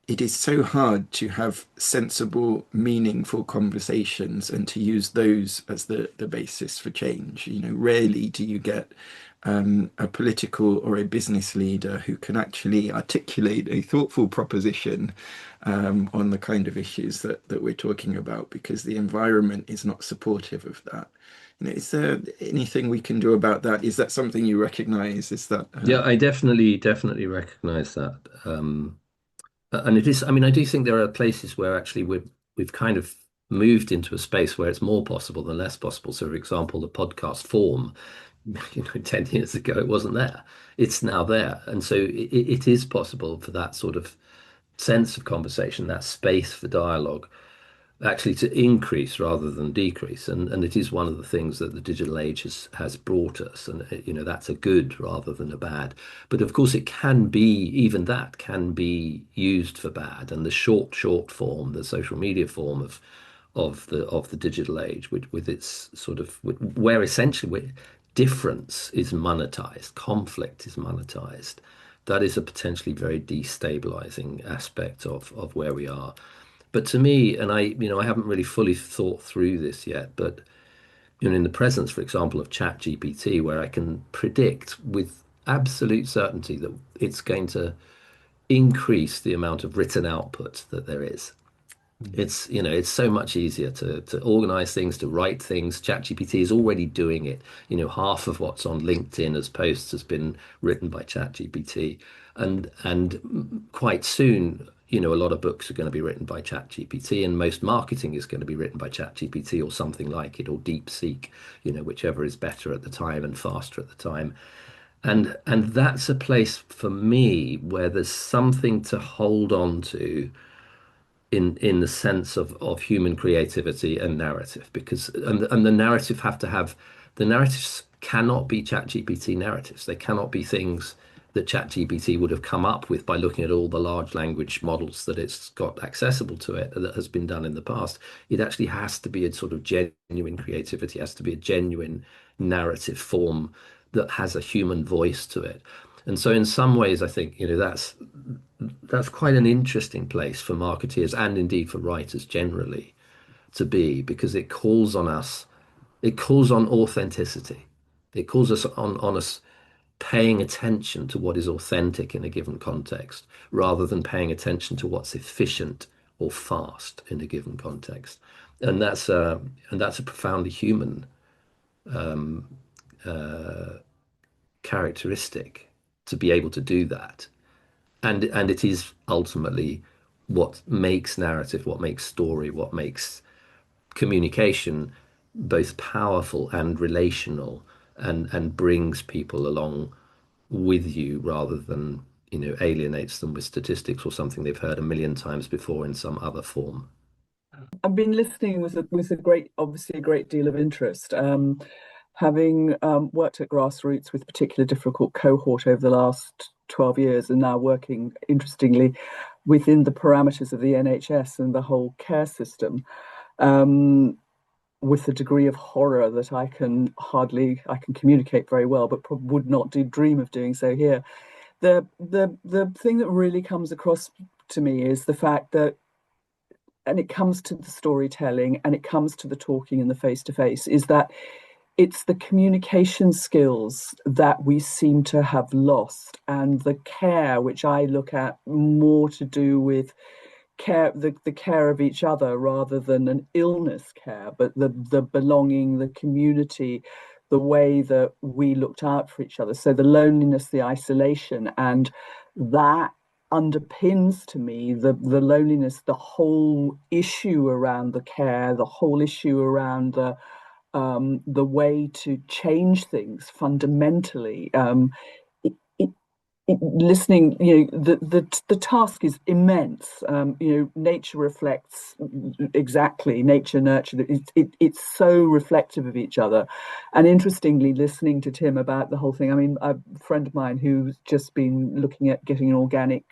it is so hard to have sensible, meaningful conversations and to use those as the basis for change? You know, rarely do you get a political or a business leader who can actually articulate a thoughtful proposition on the kind of issues that we're talking about, because the environment is not supportive of that. You know, is there anything we can do about that? Is that something you recognize? Is that Yeah, I definitely recognize that. And it is, I mean, I do think there are places where actually we've kind of moved into a space where it's more possible than less possible. So, for example, the podcast form, 10 years ago, it wasn't there. It's now there. And so it is possible for that sort of sense of conversation, that space for dialogue, actually to increase rather than decrease. And it is one of the things that the digital age has brought us. And, that's a good rather than a bad. But of course, it can be, even that can be used for bad. And the short form, the social media form of the digital age, with its sort of, where essentially difference is monetized, conflict is monetized. That is a potentially very destabilizing aspect of where we are. But to me, and I haven't really fully thought through this yet, but in the presence, for example, of ChatGPT, where I can predict with absolute certainty that it's going to increase the amount of written output that there is. It's so much easier to organize things, to write things. ChatGPT is already doing it. Half of what's on LinkedIn as posts has been written by ChatGPT, and quite soon, a lot of books are going to be written by ChatGPT, and most marketing is going to be written by ChatGPT or something like it, or DeepSeek, whichever is better at the time and faster at the time. And that's a place for me where there's something to hold on to in the sense of human creativity and narrative, because and the narrative have to have the narratives cannot be ChatGPT narratives. They cannot be things that ChatGPT would have come up with by looking at all the large language models that it's got accessible to it that has been done in the past. It actually has to be a sort of genuine creativity, has to be a genuine narrative form that has a human voice to it. And so in some ways, I think, that's quite an interesting place for marketeers and indeed for writers generally to be, because it calls on authenticity. It calls us on us paying attention to what is authentic in a given context rather than paying attention to what's efficient or fast in a given context. And that's a profoundly human characteristic, to be able to do that. And it is ultimately what makes narrative, what makes story, what makes communication both powerful and relational, and brings people along with you rather than alienates them with statistics or something they've heard a million times before in some other form. I've been listening with a great, obviously a great deal of interest. Having worked at grassroots with particular difficult cohort over the last 12 years, and now working, interestingly, within the parameters of the NHS and the whole care system, with a degree of horror that I can communicate very well, but probably would not dream of doing so here. The thing that really comes across to me is the fact that, and it comes to the storytelling and it comes to the talking and the face to face, is that it's the communication skills that we seem to have lost, and the care, which I look at more to do with care, the care of each other rather than an illness care, but the belonging, the community, the way that we looked out for each other. So the loneliness, the isolation, and that underpins to me the loneliness, the whole issue around the care, the whole issue around the the way to change things fundamentally. It, it, Listening, the task is immense. Nature reflects exactly nature, nurture. It's so reflective of each other. And interestingly, listening to Tim about the whole thing, I mean, a friend of mine who's just been looking at getting an organic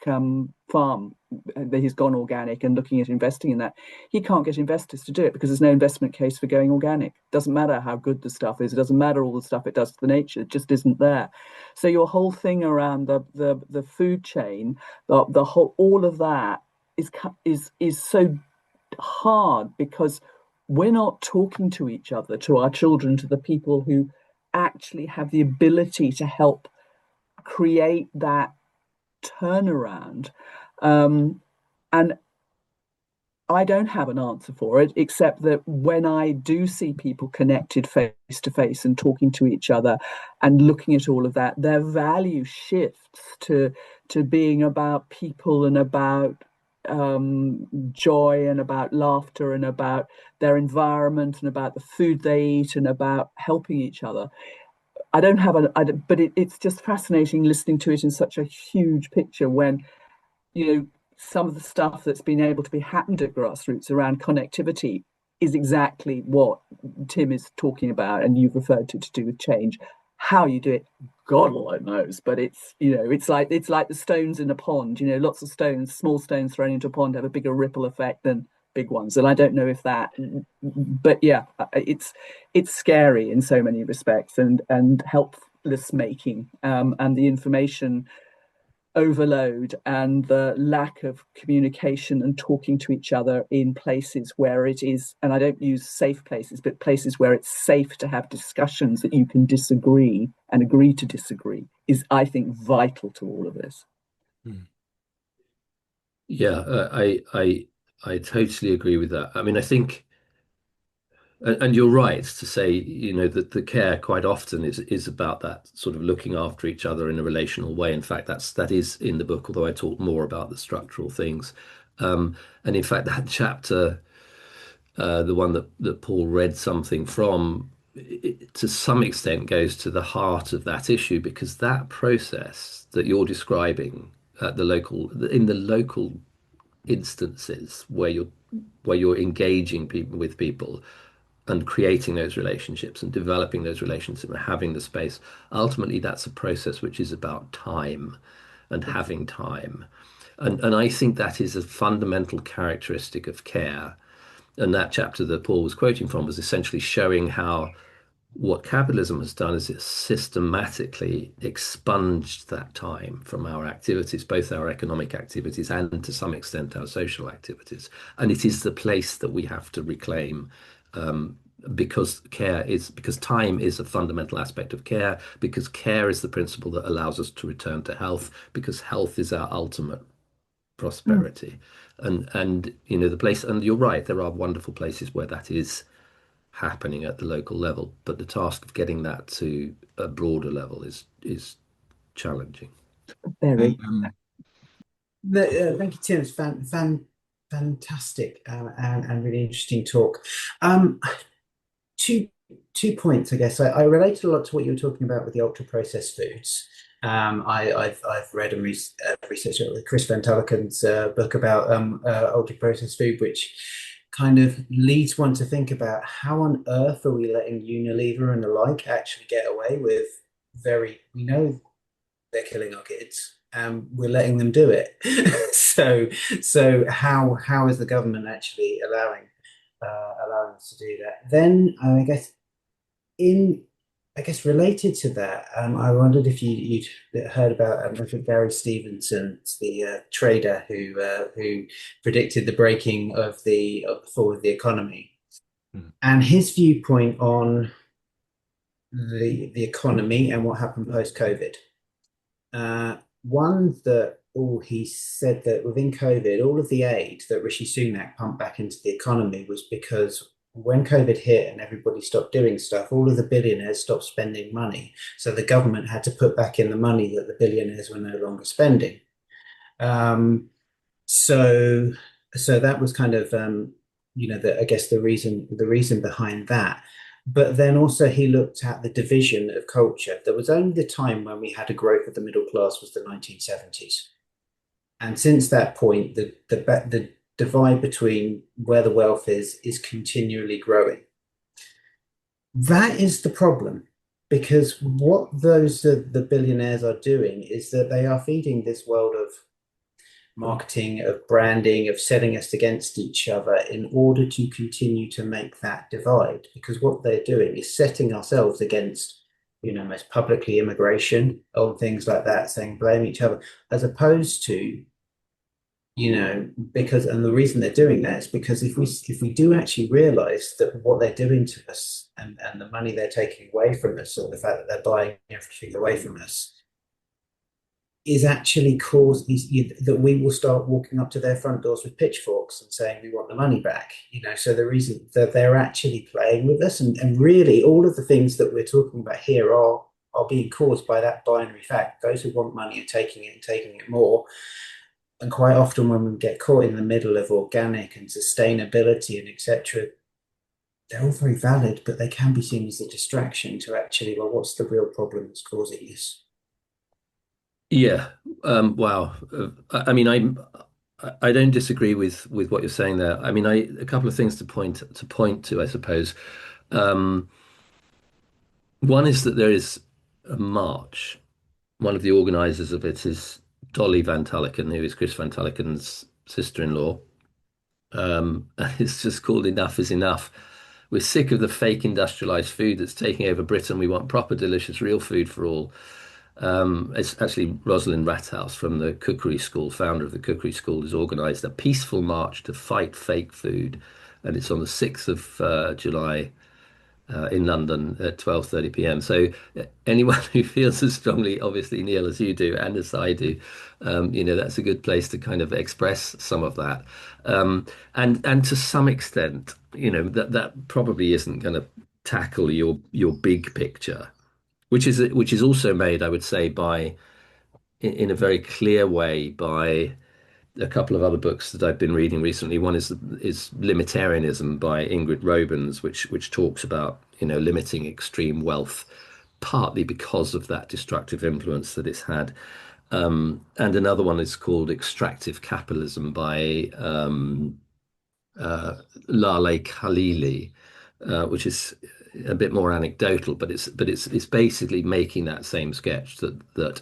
farm, that he's gone organic and looking at investing in that. He can't get investors to do it because there's no investment case for going organic. Doesn't matter how good the stuff is. It doesn't matter all the stuff it does to the nature. It just isn't there. So your whole thing around the food chain, the whole all of that is so hard because we're not talking to each other, to our children, to the people who actually have the ability to help create that turnaround. And I don't have an answer for it, except that when I do see people connected face to face and talking to each other and looking at all of that, their value shifts to being about people and about joy and about laughter and about their environment and about the food they eat and about helping each other. I don't have but it's just fascinating listening to it in such a huge picture when some of the stuff that's been able to be happened at grassroots around connectivity is exactly what Tim is talking about, and you've referred to do with change. How you do it, God alone knows. But it's like the stones in a pond. Lots of stones, small stones thrown into a pond have a bigger ripple effect than big ones. And I don't know if that, but yeah, it's scary in so many respects, and helpless making, and the information overload and the lack of communication and talking to each other in places where it is, and I don't use safe places, but places where it's safe to have discussions that you can disagree and agree to disagree, is, I think, vital to all of this. Yeah, I totally agree with that. I mean, I think, and you're right to say, that the care quite often is about that sort of looking after each other in a relational way. In fact, that is in the book, although I talk more about the structural things. And in fact, that chapter, the one that Paul read something from, to some extent goes to the heart of that issue, because that process that you're describing at in the local instances where you're engaging people with people and creating those relationships and developing those relationships and having the space, ultimately that's a process which is about time and having time. And I think that is a fundamental characteristic of care. And that chapter that Paul was quoting from was essentially showing how what capitalism has done is it's systematically expunged that time from our activities, both our economic activities and to some extent our social activities. And it is the place that we have to reclaim, because time is a fundamental aspect of care, because care is the principle that allows us to return to health, because health is our ultimate Mm. prosperity. And the place, and you're right, there are wonderful places where that is happening at the local level, but the task of getting that to a broader level is challenging. Very. Um, Thank you, Tim. It's fantastic, and really interesting talk. Um, two two points, I guess. I related a lot to what you were talking about with the ultra processed foods. I've read and researched Chris Van Tulleken book about ultra processed food, which kind of leads one to think about how on earth are we letting Unilever and the like actually get away with we know they're killing our kids, and we're letting them do it. So how is the government actually allowing us to do that? Then in I guess related to that, I wondered if you'd heard about Gary Stevenson, the trader who predicted the breaking of the fall of the economy, and his viewpoint on the economy and what happened post COVID. One that he said that within COVID, all of the aid that Rishi Sunak pumped back into the economy was because when COVID hit and everybody stopped doing stuff, all of the billionaires stopped spending money. So the government had to put back in the money that the billionaires were no longer spending. So that was kind of I guess the reason behind that. But then also he looked at the division of culture. There was only the time when we had a growth of the middle class was the 1970s. And since that point, the divide between where the wealth is continually growing. That is the problem, because what the billionaires are doing is that they are feeding this world of marketing, of branding, of setting us against each other in order to continue to make that divide. Because what they're doing is setting ourselves against, most publicly immigration on things like that, saying blame each other, as opposed to, because and the reason they're doing that is because if we do actually realize that what they're doing to us and the money they're taking away from us, or the fact that they're buying everything away from us, is actually that we will start walking up to their front doors with pitchforks and saying we want the money back. So the reason that they're actually playing with us, and really all of the things that we're talking about here are being caused by that binary fact. Those who want money are taking it and taking it more. And quite often when we get caught in the middle of organic and sustainability and etc., they're all very valid, but they can be seen as a distraction to actually, well, what's the real problem that's causing this? Yeah. Wow. I mean, I don't disagree with what you're saying there. I mean, a couple of things to point to, I suppose. Um, One is that there is a march. One of the organizers of it is Dolly Van Tulleken, who is Chris Van Tulleken's sister-in-law. And it's just called Enough is Enough. We're sick of the fake industrialized food that's taking over Britain. We want proper, delicious, real food for all. It's actually Rosalind Rathaus from the Cookery School, founder of the Cookery School, has organized a peaceful march to fight fake food. And it's on the 6th of July in London at 12:30 p.m. So anyone who feels as strongly, obviously, Neil, as you do and as I do, that's a good place to kind of express some of that. And to some extent, that probably isn't going to tackle your big picture, which is also made, I would say, in a very clear way by a couple of other books that I've been reading recently. One is Limitarianism by Ingrid Robens, which talks about limiting extreme wealth, partly because of that destructive influence that it's had. And another one is called Extractive Capitalism by Lale Khalili, which is a bit more anecdotal, but it's basically making that same sketch that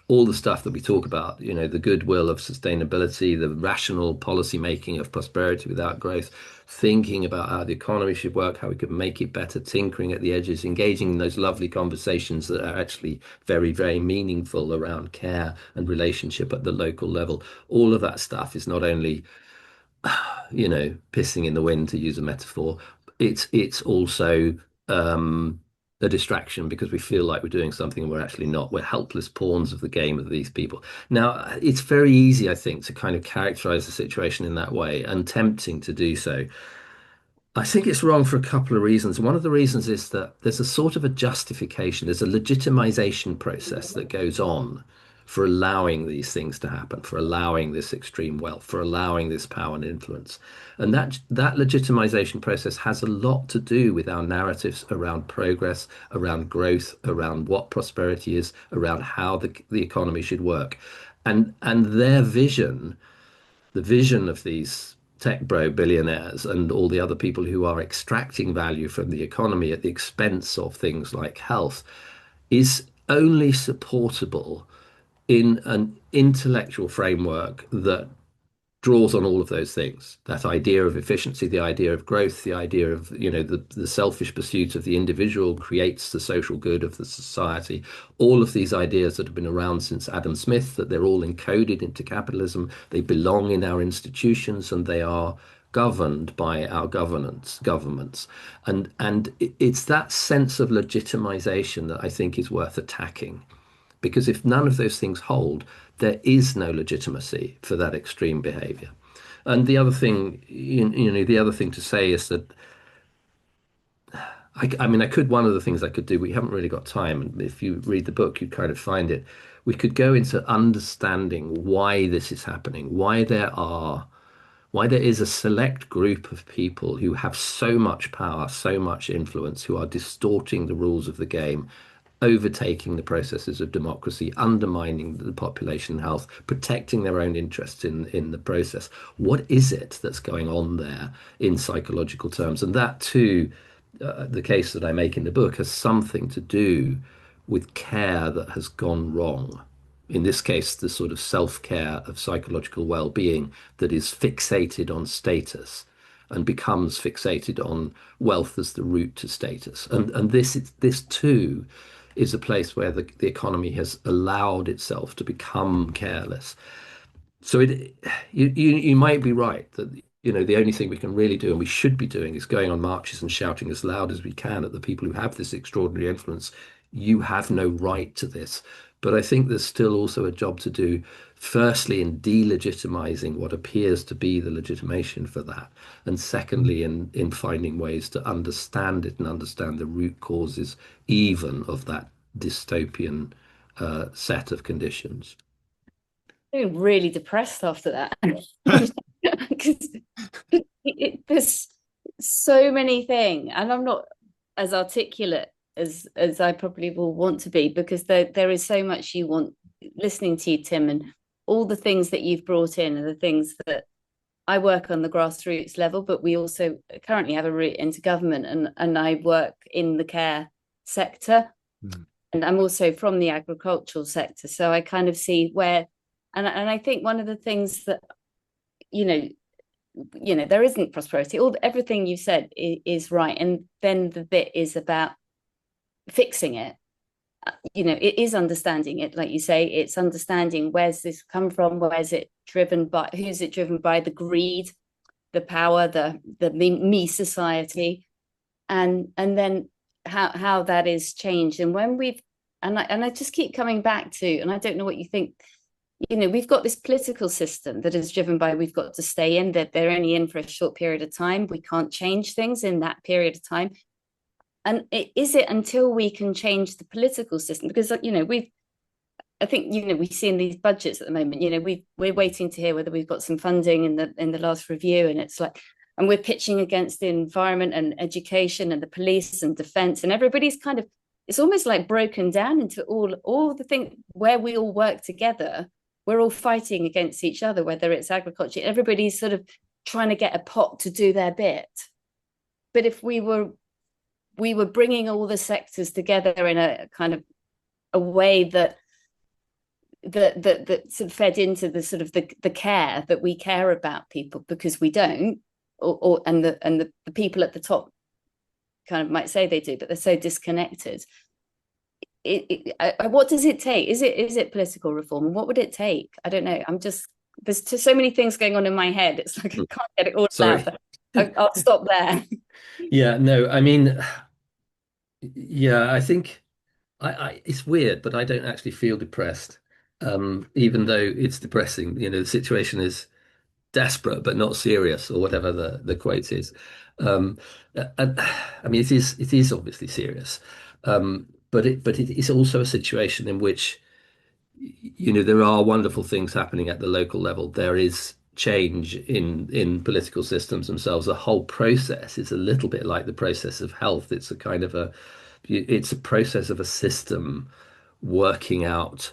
all the stuff that we talk about, the goodwill of sustainability, the rational policy making of prosperity without growth, thinking about how the economy should work, how we could make it better, tinkering at the edges, engaging in those lovely conversations that are actually very, very meaningful around care and relationship at the local level. All of that stuff is not only pissing in the wind, to use a metaphor. It's also a distraction because we feel like we're doing something and we're actually not. We're helpless pawns of the game of these people. Now, it's very easy, I think, to kind of characterize the situation in that way and tempting to do so. I think it's wrong for a couple of reasons. One of the reasons is that there's a sort of a justification, there's a legitimization process that goes on for allowing these things to happen, for allowing this extreme wealth, for allowing this power and influence. And that legitimization process has a lot to do with our narratives around progress, around growth, around what prosperity is, around how the economy should work. And their vision, the vision of these tech bro billionaires and all the other people who are extracting value from the economy at the expense of things like health, is only supportable in an intellectual framework that draws on all of those things. That idea of efficiency, the idea of growth, the idea of, the selfish pursuit of the individual creates the social good of the society. All of these ideas that have been around since Adam Smith, that they're all encoded into capitalism, they belong in our institutions and they are governed by our governments. And it's that sense of legitimization that I think is worth attacking. Because if none of those things hold, there is no legitimacy for that extreme behavior. And the other thing, the other thing to say is that I mean, one of the things I could do, we haven't really got time. And if you read the book, you'd kind of find it. We could go into understanding why this is happening, why there is a select group of people who have so much power, so much influence, who are distorting the rules of the game, overtaking the processes of democracy, undermining the population health, protecting their own interests in the process. What is it that's going on there in psychological terms? And that too, the case that I make in the book has something to do with care that has gone wrong. In this case, the sort of self-care of psychological well-being that is fixated on status and becomes fixated on wealth as the route to status. And this too is a place where the economy has allowed itself to become careless. So you might be right that the only thing we can really do and we should be doing is going on marches and shouting as loud as we can at the people who have this extraordinary influence. You have no right to this. But I think there's still also a job to do, firstly, in delegitimizing what appears to be the legitimation for that, and secondly, in finding ways to understand it and understand the root causes even of that dystopian set of conditions. I'm really depressed after that. Because there's so many things, and I'm not as articulate as I probably will want to be, because there is so much you want. Listening to you, Tim, and all the things that you've brought in, and the things that I work on the grassroots level, but we also currently have a route into government, and I work in the care sector, and I'm also from the agricultural sector, so I kind of see where, and I think one of the things that there isn't prosperity. Everything you said is right, and then the bit is about fixing it. It is understanding it, like you say. It's understanding, where's this come from, where's it driven by, who's it driven by, the greed, the power, the me society, and then how that is changed. And when we've and I just keep coming back to, and I don't know what you think, we've got this political system that is driven by, we've got to stay in, that they're only in for a short period of time, we can't change things in that period of time. And is it until we can change the political system? Because I think we see in these budgets at the moment, we're waiting to hear whether we've got some funding in the last review, and it's like, and we're pitching against the environment and education and the police and defense, and everybody's kind of, it's almost like broken down into all the things where we all work together. We're all fighting against each other, whether it's agriculture. Everybody's sort of trying to get a pot to do their bit. But if we were bringing all the sectors together in a kind of a way that sort of fed into the sort of the care that we care about people, because we don't, and the people at the top kind of might say they do, but they're so disconnected. What does it take? Is it political reform? What would it take? I don't know. There's so many things going on in my head. It's like I can't get it all out. I'll stop there. Yeah, no, I mean, yeah, I think it's weird, but I don't actually feel depressed, even though it's depressing. The situation is desperate but not serious, or whatever the quote is. And, I mean, it is obviously serious, but it is also a situation in which there are wonderful things happening at the local level. There is change in political systems themselves. The whole process is a little bit like the process of health. It's a process of a system working out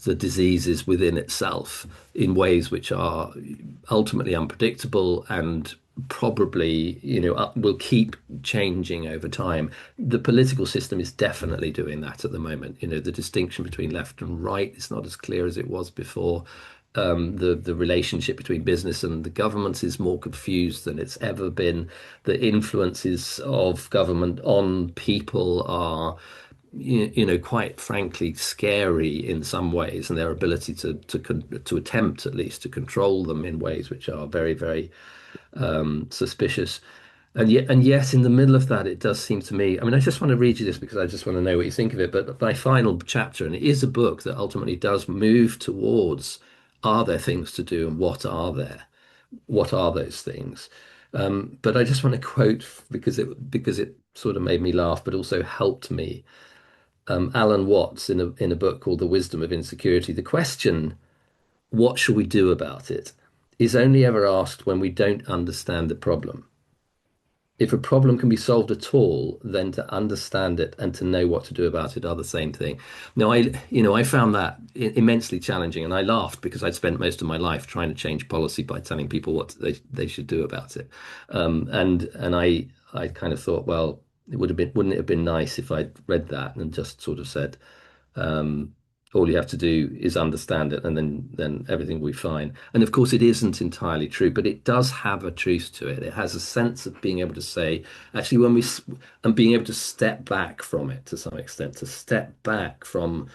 the diseases within itself in ways which are ultimately unpredictable and probably will keep changing over time. The political system is definitely doing that at the moment. The distinction between left and right is not as clear as it was before. The relationship between business and the government is more confused than it's ever been. The influences of government on people are quite frankly scary in some ways, and their ability to attempt at least to control them in ways which are very, very suspicious. And yet in the middle of that, it does seem to me, I mean, I just want to read you this because I just want to know what you think of it. But my final chapter, and it is a book that ultimately does move towards, are there things to do, and what are there? What are those things? But I just want to quote, because it sort of made me laugh, but also helped me. Alan Watts in a book called The Wisdom of Insecurity. The question, what shall we do about it, is only ever asked when we don't understand the problem. If a problem can be solved at all, then to understand it and to know what to do about it are the same thing. Now, I found that immensely challenging, and I laughed because I'd spent most of my life trying to change policy by telling people what they should do about it. And I kind of thought, well, wouldn't it have been nice if I'd read that and just sort of said, um, all you have to do is understand it, and then everything will be fine. And of course, it isn't entirely true, but it does have a truth to it. It has a sense of being able to say, actually, and being able to step back from it to some extent, to step back from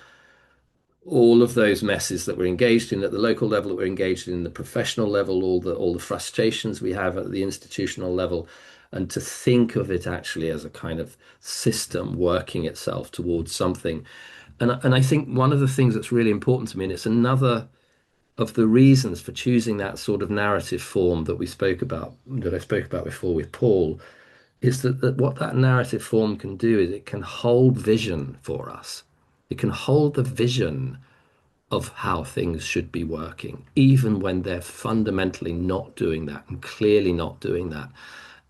all of those messes that we're engaged in at the local level, that we're engaged in the professional level, all the frustrations we have at the institutional level, and to think of it actually as a kind of system working itself towards something. And I think one of the things that's really important to me, and it's another of the reasons for choosing that sort of narrative form that I spoke about before with Paul, is that what that narrative form can do is it can hold vision for us. It can hold the vision of how things should be working, even when they're fundamentally not doing that and clearly not doing that.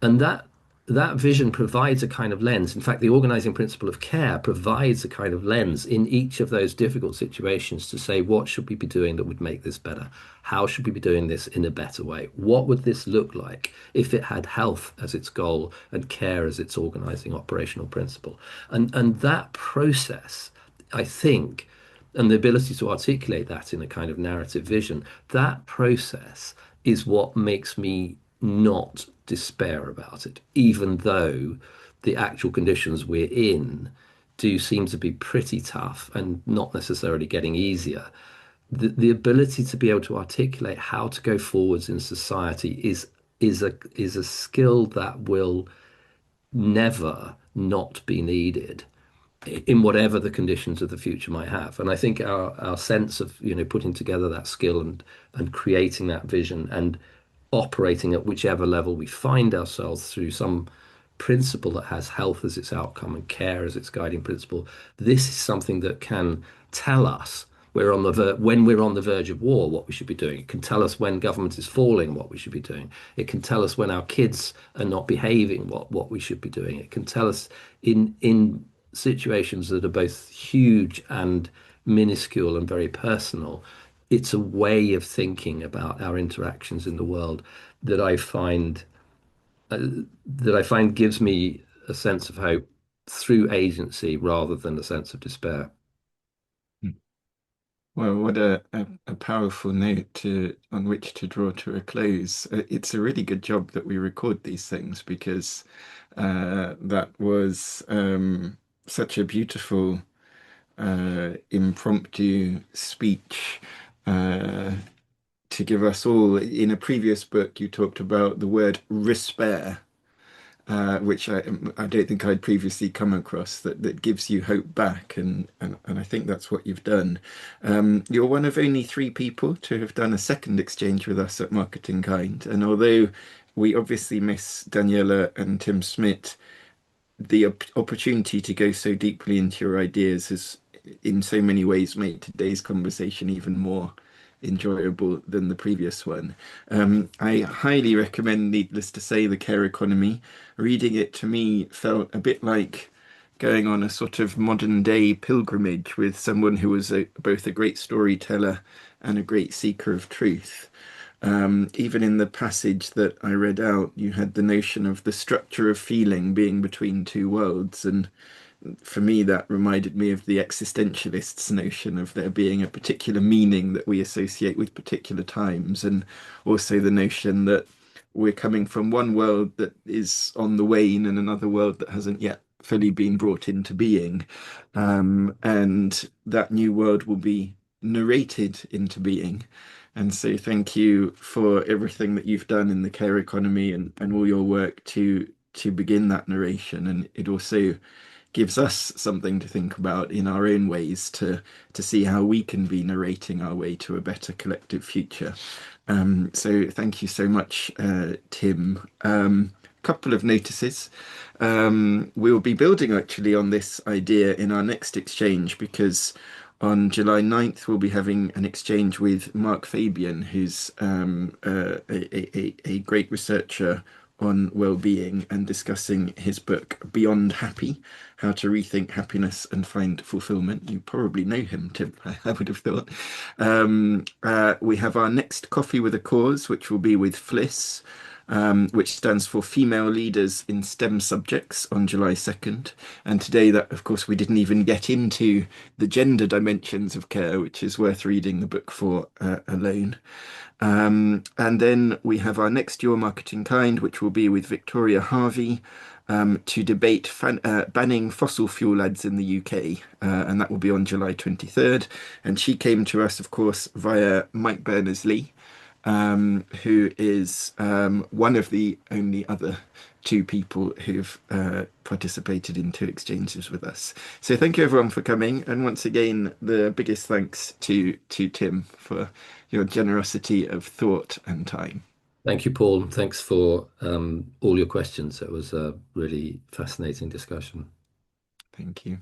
And that vision provides a kind of lens. In fact, the organizing principle of care provides a kind of lens in each of those difficult situations to say, what should we be doing that would make this better? How should we be doing this in a better way? What would this look like if it had health as its goal and care as its organizing operational principle? And that process, I think, and the ability to articulate that in a kind of narrative vision, that process is what makes me not despair about it, even though the actual conditions we're in do seem to be pretty tough and not necessarily getting easier. The ability to be able to articulate how to go forwards in society is a skill that will never not be needed in whatever the conditions of the future might have. And I think our sense of, putting together that skill and creating that vision and operating at whichever level we find ourselves through some principle that has health as its outcome and care as its guiding principle, this is something that can tell us when we're on the verge of war, what we should be doing. It can tell us when government is falling, what we should be doing. It can tell us when our kids are not behaving, what we should be doing. It can tell us in situations that are both huge and minuscule and very personal. It's a way of thinking about our interactions in the world that I find gives me a sense of hope through agency rather than a sense of despair. Well, what a powerful note on which to draw to a close. It's a really good job that we record these things because that was such a beautiful impromptu speech uh, to give us all. In a previous book, you talked about the word respair, which I don't think I'd previously come across, that gives you hope back, and I think that's what you've done. You're one of only three people to have done a second exchange with us at MarketingKind, and although we obviously miss Daniela and Tim Smith, the opportunity to go so deeply into your ideas has, in so many ways, made today's conversation even more enjoyable than the previous one. I highly recommend, needless to say, The Care Economy. Reading it to me felt a bit like going on a sort of modern day pilgrimage with someone who was both a great storyteller and a great seeker of truth. Even in the passage that I read out, you had the notion of the structure of feeling being between two worlds. And for me, that reminded me of the existentialists' notion of there being a particular meaning that we associate with particular times, and also the notion that we're coming from one world that is on the wane and another world that hasn't yet fully been brought into being. And that new world will be narrated into being. And so thank you for everything that you've done in the care economy and all your work to begin that narration. And it also gives us something to think about in our own ways to see how we can be narrating our way to a better collective future. So thank you so much, Tim. Couple of notices. We'll be building actually on this idea in our next exchange because On July 9th, we'll be having an exchange with Mark Fabian, who's a great researcher on well-being and discussing his book Beyond Happy: How to Rethink Happiness and Find Fulfillment. You probably know him, Tim, I would have thought. We have our next Coffee with a Cause, which will be with Fliss, which stands for Female Leaders in STEM Subjects, on July 2nd. And today, that of course, we didn't even get into the gender dimensions of care, which is worth reading the book for alone. And then we have our next Your Marketing Kind, which will be with Victoria Harvey, to debate banning fossil fuel ads in the UK. And that will be on July 23rd. And she came to us, of course, via Mike Berners-Lee, who is one of the only other two people who've participated in two exchanges with us. So thank you everyone for coming, and once again the biggest thanks to Tim for your generosity of thought and time. Thank you, Paul. Thanks for all your questions. It was a really fascinating discussion. Thank you.